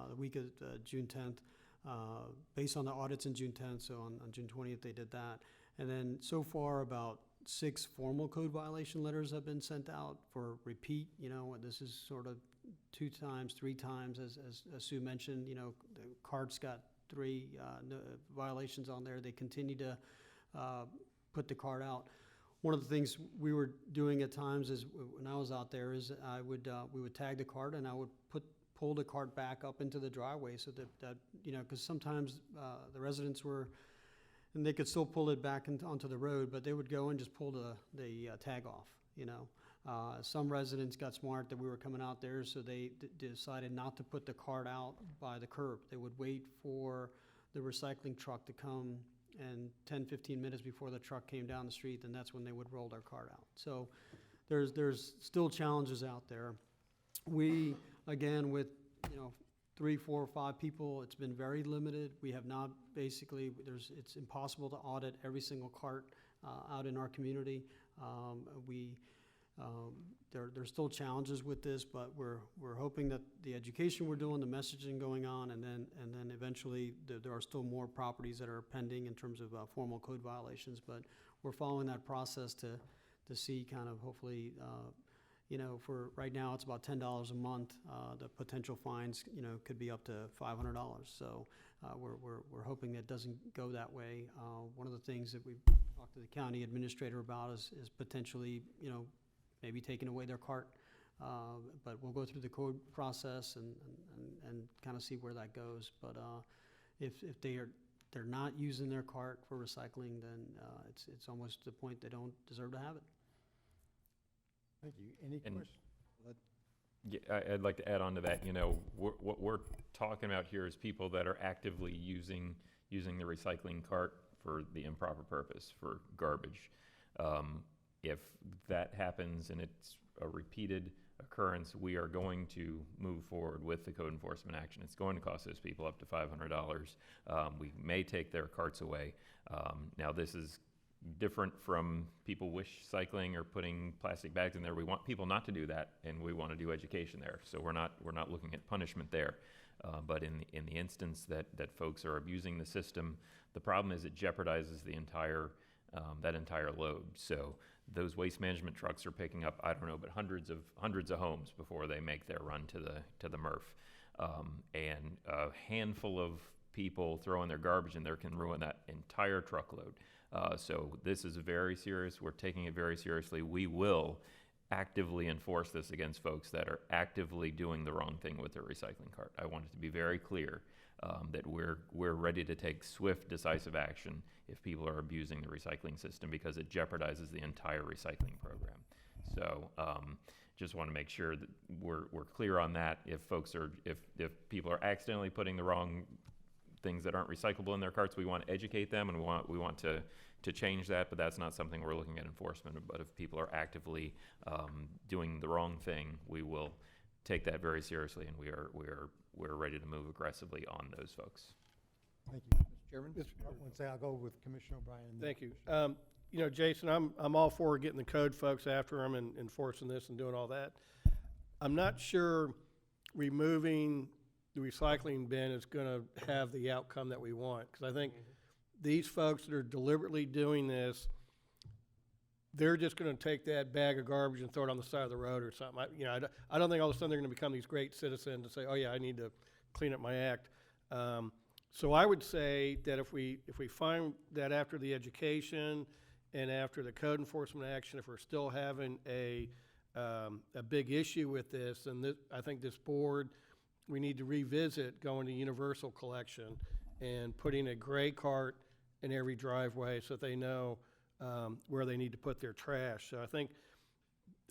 the week of June 10th, based on the audits in June 10th. So on June 20th, they did that. And then so far, about 6 formal code violation letters have been sent out for repeat. This is sort of 2 times, 3 times, as Sue mentioned. The cart's got 3 violations on there. They continue to put the cart out. One of the things we were doing at times is, when I was out there, is we would tag the cart, and I would pull the cart back up into the driveway, so that because sometimes the residents and they could still pull it back onto the road, but they would go and just pull the tag off. Some residents got smart that we were coming out there, so they decided not to put the cart out by the curb. They would wait for the recycling truck to come, and 10, 15 minutes before the truck came down the street, then that's when they would roll their cart out. So there's still challenges out there. We, again, with 3, 4, 5 people, it's been very limited. We have not it's impossible to audit every single cart out in our community. There's still challenges with this, but we're hoping that the education we're doing, the messaging going on, and then eventually there are still more properties that are pending in terms of formal code violations. But we're following that process to see kind of hopefully, for right now it's about $10 a month. The potential fines, could be up to $500. So we're hoping that doesn't go that way. One of the things that we've talked to the county administrator about is potentially, maybe taking away their cart, but we'll go through the code process and kind of see where that goes. But if they're not using their cart for recycling, then it's almost the point they don't deserve to have it. Thank you. Any questions? Yeah, I'd like to add on to that. What we're talking about here is people that are actively using the recycling cart for the improper purpose, for garbage. If that happens and it's a repeated occurrence, we are going to move forward with the code enforcement action. It's going to cost those people up to $500. We may take their carts away. Now, this is different from people wish cycling or putting plastic bags in there. We want people not to do that, and we want to do education there. So we're not looking at punishment there. But in the instance that folks are abusing the system, the problem is it jeopardizes the entire that entire load. So those waste management trucks are picking up, I don't know, but hundreds of homes before they make their run to the MRF. And a handful of people throwing their garbage in there can ruin that entire truckload. So this is very serious. We're taking it very seriously. We will actively enforce this against folks that are actively doing the wrong thing with their recycling cart. I want it to be very clear that we're ready to take swift, decisive action if people are abusing the recycling system, because it jeopardizes the entire recycling program. So just want to make sure that we're clear on that. If people are accidentally putting the wrong things that aren't recyclable in their carts, we want to educate them, and we want to change that, but that's not something we're looking at enforcement. But if people are actively doing the wrong thing, we will take that very seriously, and we're ready to move aggressively on those folks. Thank you, Mr. Chairman. I'll go with Commissioner O'Brien. Thank you. you know, Jason, I'm all for getting the code folks after them and enforcing this and doing all that. I'm not sure removing the recycling bin is gonna have the outcome that we want, because I think these folks that are deliberately doing this, they're just gonna take that bag of garbage and throw it on the side of the road or something. I don't think all of a sudden they're gonna become these great citizens and say, oh yeah, I need to clean up my act. So I would say that if we find that after the education and after the code enforcement action, if we're still having a big issue with this, and I think this board, we need to revisit going to universal collection and putting a gray cart in every driveway so that they know where they need to put their trash. So I think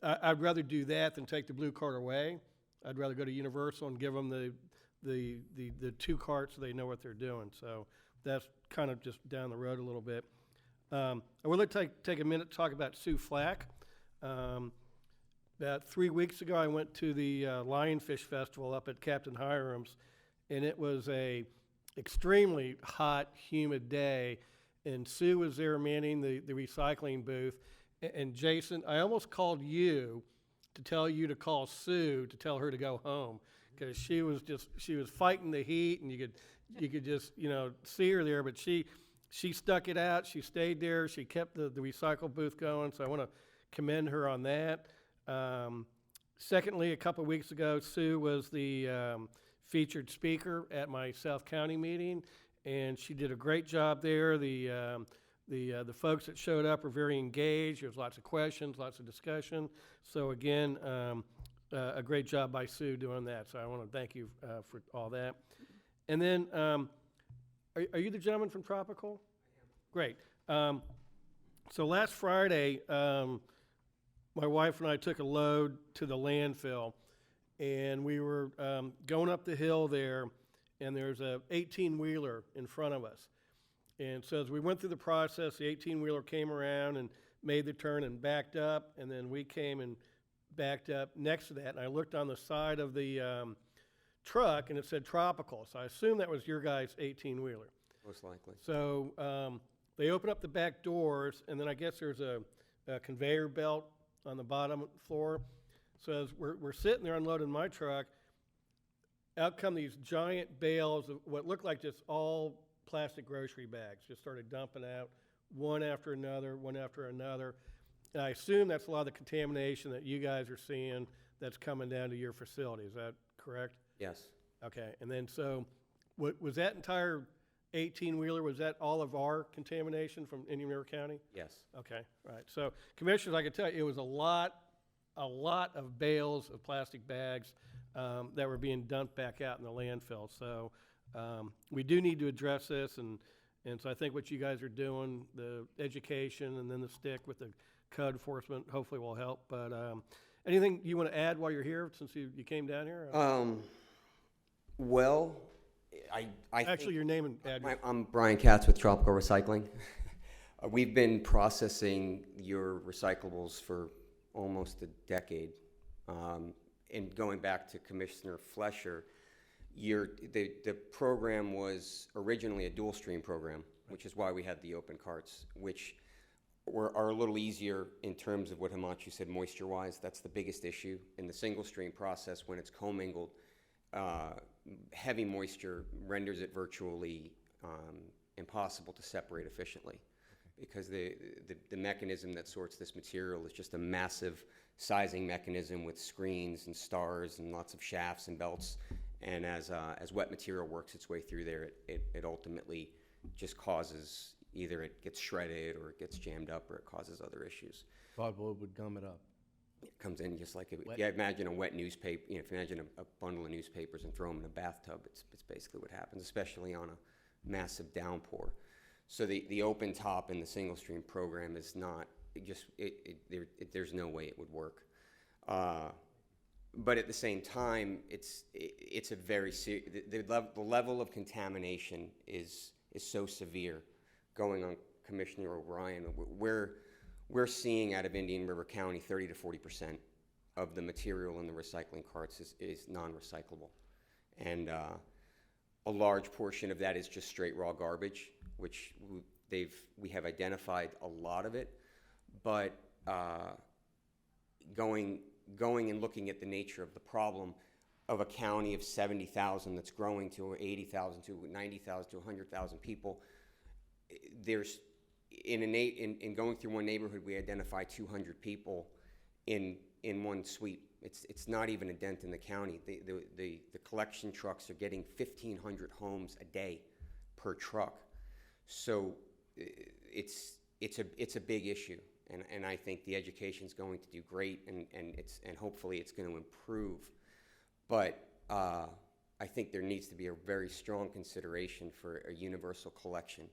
I'd rather do that than take the blue cart away. I'd rather go to universal and give them the two carts so they know what they're doing. So that's kind of just down the road a little bit. I would like to take a minute to talk about Sue Flack. About 3 weeks ago, I went to the Lionfish Festival up at Captain Hiram's, and it was a extremely hot, humid day, and Sue was there manning the recycling booth. And Jason, I almost called you to tell you to call Sue to tell her to go home, because she was fighting the heat, and you could just, you know, see her there, but she stuck it out. She stayed there. She kept the recycle booth going, so I want to commend her on that. Secondly, a couple of weeks ago, Sue was the featured speaker at my South County meeting, and she did a great job there. The folks that showed up were very engaged. There was lots of questions, lots of discussion. So again, a great job by Sue doing that. So I want to thank you for all that. And then, are you the gentleman from Tropical? I am. Great. So last Friday, my wife and I took a load to the landfill, and we were going up the hill there, and there's a 18-wheeler in front of us. And so as we went through the process, the 18-wheeler came around and made the turn and backed up, and then we came and backed up next to that, and I looked on the side of the truck, and it said Tropical, so I assumed that was your guy's 18-wheeler. Most likely. So they open up the back doors, and then I guess there's a conveyor belt on the bottom floor. So as we're sitting there unloading my truck, out come these giant bales of what looked like just all plastic grocery bags, just started dumping out one after another, one after another. And I assume that's a lot of the contamination that you guys are seeing that's coming down to your facility. Is that correct? Yes. Okay. And then so was that entire 18-wheeler, was that all of our contamination from Indian River County? Yes. Okay, right. So, Commissioners, I can tell you, it was a lot of bales of plastic bags that were being dumped back out in the landfill. So, we do need to address this, and so I think what you guys are doing, the education and then the stick with the code enforcement, hopefully will help. But anything you want to add while you're here, since you came down here? Well, I Actually, think your name and address. I'm Brian Katz with Tropical Recycling. We've been processing your recyclables for almost a decade. And going back to Commissioner Flesher, the program was originally a dual stream program, which is why we had the open carts, which are a little easier in terms of what Himanshu said, moisture-wise. That's the biggest issue. In the single stream process, when it's commingled, heavy moisture renders it virtually impossible to separate efficiently, because the mechanism that sorts this material is just a massive sizing mechanism with screens and stars and lots of shafts and belts. And as wet material works its way through there, it ultimately just causes, either it gets shredded or it gets jammed up or it causes other issues. Cardboard would gum it up. It comes in just like, imagine a wet newspaper, if you imagine a bundle of newspapers and throw them in a bathtub, it's basically what happens, especially on a massive downpour. So the open top in the single stream program is not, there's no way it would work. But at the same time, it's a very the level of contamination is so severe. Going on Commissioner O'Brien, we're seeing out of Indian River County 30 to 40% of the material in the recycling carts is non-recyclable, and a large portion of that is just straight raw garbage, which we have identified a lot of it, but going and looking at the nature of the problem of a county of 70,000 that's growing to 80,000 to 90,000 to 100,000 people, there's in going through one neighborhood, we identify 200 people in one sweep. It's not even a dent in the county. The collection trucks are getting 1,500 homes a day per truck. So it's a big issue, and I think the education's going to do great, and hopefully it's going to improve. But I think there needs to be a very strong consideration for a universal collection.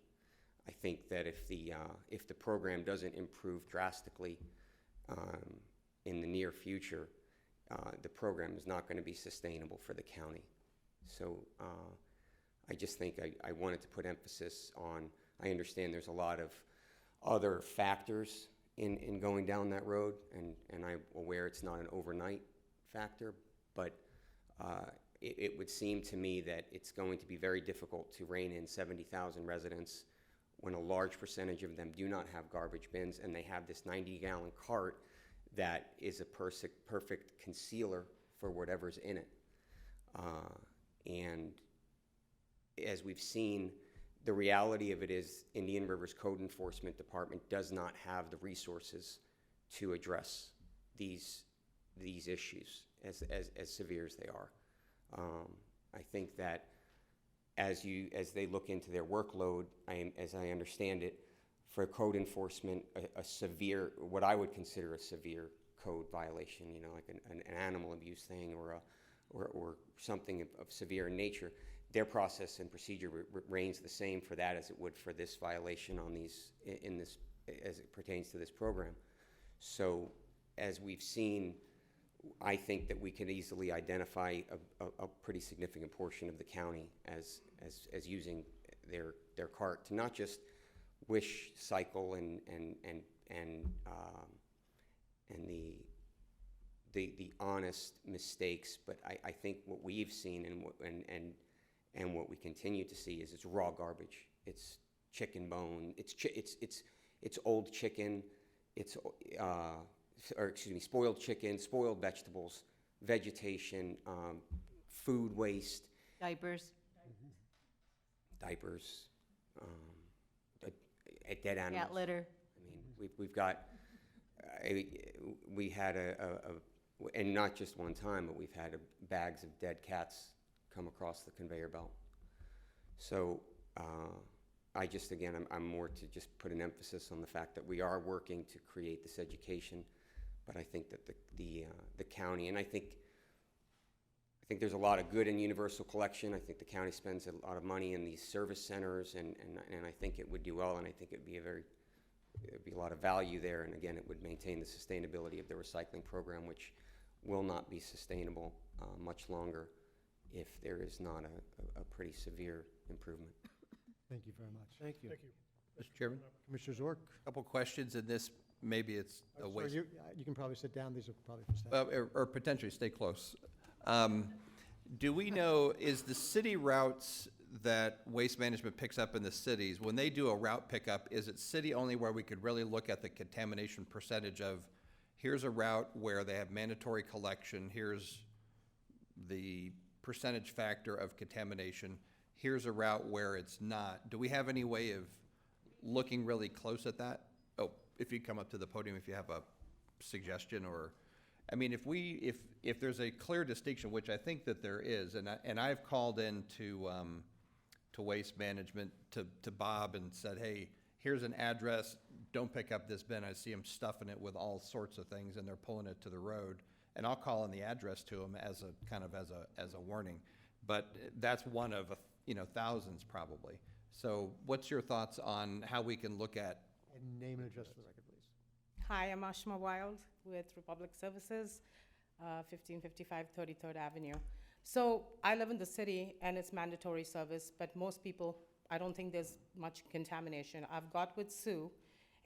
I think that if the program doesn't improve drastically in the near future, the program is not going to be sustainable for the county. So I just think I wanted to put emphasis on, I understand there's a lot of other factors in going down that road, and I'm aware it's not an overnight factor, but it would seem to me that it's going to be very difficult to rein in 70,000 residents when a large percentage of them do not have garbage bins, and they have this 90-gallon cart that is a perfect concealer for whatever's in it. And as we've seen, the reality of it is Indian River's Code Enforcement Department does not have the resources to address these issues as severe as they are. I think that as they look into their workload, as I understand it, for code enforcement, a severe, what I would consider a severe code violation, like an animal abuse thing or something of severe nature, their process and procedure reigns the same for that as it would for this violation as it pertains to this program. So as we've seen, I think that we could easily identify a pretty significant portion of the county as using their cart to not just wish cycle and the honest mistakes, but I think what we've seen and what we continue to see is it's raw garbage. It's chicken bone. It's old chicken. Spoiled chicken, spoiled vegetables, vegetation, food waste. Diapers. Diapers, dead animals. Cat litter. I mean, we've got, we had and not just one time, but we've had bags of dead cats come across the conveyor belt. So I just, again, I'm more to just put an emphasis on the fact that we are working to create this education, but I think that the county, and I think there's a lot of good in universal collection. I think the county spends a lot of money in these service centers, and I think it would do well, and I think it'd be a lot of value there, and again, it would maintain the sustainability of the recycling program, which will not be sustainable much longer if there is not a pretty severe improvement. Thank you very much. Thank you. Mr. Chairman, Commissioner Zork? a couple questions, and this, maybe it's a Sorry, waste. you can probably sit down. These are probably for staff. Or potentially stay close. Do we know, is the city routes that Waste Management picks up in the cities, when they do a route pickup, is it city only where we could really look at the contamination percentage of, here's a route where they have mandatory collection, here's the percentage factor of contamination, here's a route where it's not. Do we have any way of looking really close at that? Oh, if you come up to the podium, if you have a suggestion, or, I mean, if there's a clear distinction, which I think that there is, and I've called in to Waste Management, to Bob, and said, hey, here's an address, don't pick up this bin. I see them stuffing it with all sorts of things, and they're pulling it to the road. And I'll call in the address to them as a warning. But that's one of thousands probably. So what's your thoughts on how we can look at? And name and address for the record, please. Hi, I'm Ashma Wild with Republic Services, 1555 33rd Avenue. So I live in the city and it's mandatory service, but most people, I don't think there's much contamination. I've got with Sue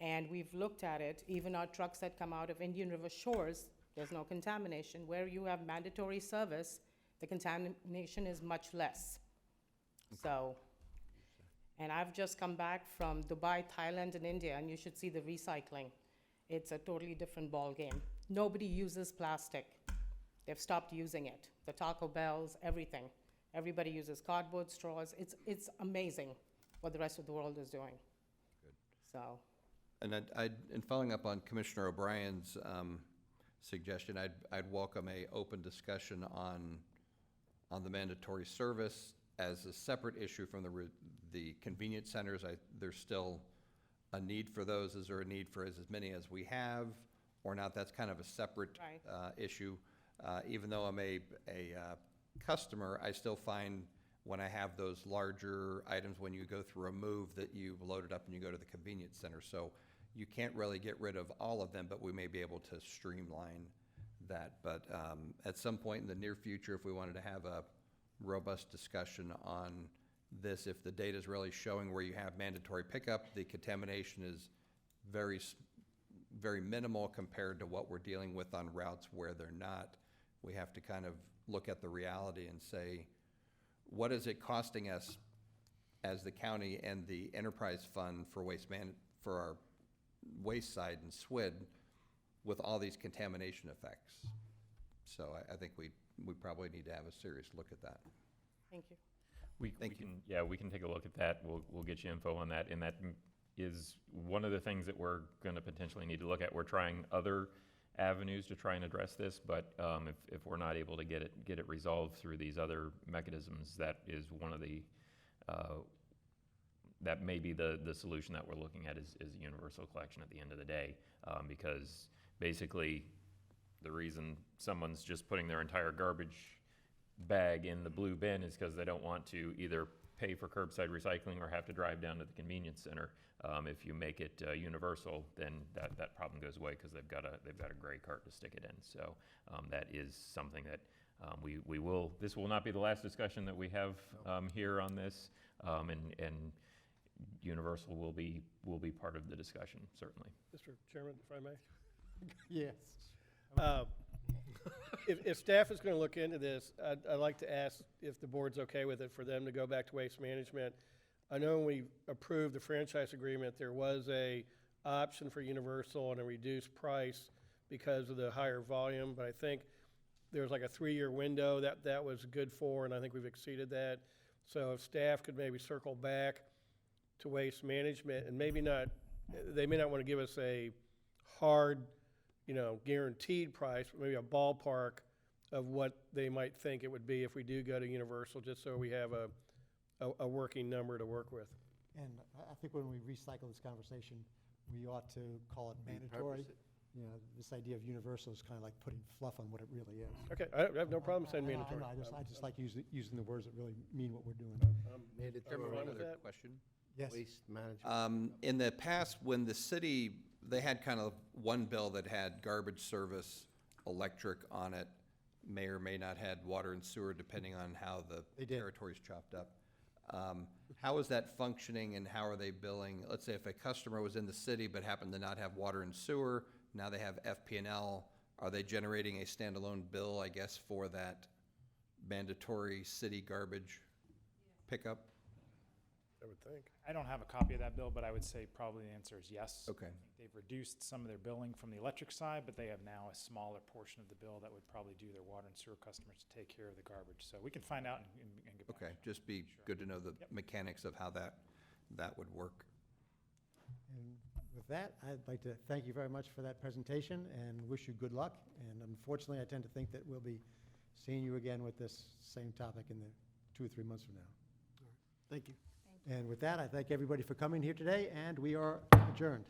and we've looked at it. Even our trucks that come out of Indian River shores, there's no contamination. Where you have mandatory service, the contamination is much less. So, And I've just come back from Dubai, Thailand, and India, and you should see the recycling. It's a totally different ballgame. Nobody uses plastic. They've stopped using it. The Taco Bells, everything. Everybody uses cardboard, straws. It's amazing what the rest of the world is doing. Good. So, And in following up on Commissioner O'Brien's suggestion, I'd welcome a open discussion on the mandatory service as a separate issue from the convenience centers. There's still a need for those. Is there a need for as many as we have or not? That's kind of a separate Right. issue. Even though I'm a customer, I still find when I have those larger items, when you go through a move, that you load it up and you go to the convenience center. So you can't really get rid of all of them, but we may be able to streamline that. But at some point in the near future, if we wanted to have a robust discussion on this, if the data is really showing where you have mandatory pickup, the contamination is very minimal compared to what we're dealing with on routes where they're not. We have to kind of look at the reality and say, what is it costing us as the county and the enterprise fund for for our waste side and SWID with all these contamination effects? So I think we probably need to have a serious look at that. thank you. We can take a look at that. We'll get you info on that. And that is one of the things that we're going to potentially need to look at. We're trying other avenues to try and address this, but if we're not able to get it resolved through these other mechanisms, that is one of the that may be the solution that we're looking at is universal collection at the end of the day, because basically the reason someone's just putting their entire garbage bag in the blue bin is because they don't want to either pay for curbside recycling or have to drive down to the convenience center. If you make it universal, then that problem goes away because they've got a gray cart to stick it in. So that is something that we will. This will not be the last discussion that we have here on this, and universal will be part of the discussion, certainly. Mr. Chairman, if I may. Yes. If staff is going to look into this, I'd like to ask if the board's okay with it for them to go back to Waste Management. I know when we approved the franchise agreement, there was a option for universal and a reduced price because of the higher volume, but I think there was like a 3-year window that was good for, and I think we've exceeded that. So if staff could maybe circle back to Waste Management and maybe not, they may not want to give us a hard, guaranteed price, but maybe a ballpark of what they might think it would be if we do go to universal, just so we have a working number to work with. And I think when we recycle this conversation, we ought to call it mandatory. This idea of universal is kind of like putting fluff on what it really is. Okay, I have no problem saying I know, mandatory. I just like using the words that really mean what we're doing. Chairman, one other that? question. Yes. Waste management. In the past, when the city, they had kind of one bill that had garbage service, electric on it, may or may not had water and sewer, depending on how the territory's chopped up. How is that functioning and how are they billing? Let's say if a customer was in the city but happened to not have water and sewer, now they have FP&L, are they generating a standalone bill, I guess, for that mandatory city garbage pickup? I would think. I don't have a copy of that bill, but I would say probably the answer is yes. Okay. They've reduced some of their billing from the electric side, but they have now a smaller portion of the bill that would probably do their water and sewer customers to take care of the garbage. So we can find out and get back. Okay, just be good to know the mechanics of how that would work. And with that, I'd like to thank you very much for that presentation and wish you good luck. And unfortunately, I tend to think that we'll be seeing you again with this same topic in the 2 or 3 months from now. Thank you. And with that, I thank everybody for coming here today, and we are adjourned.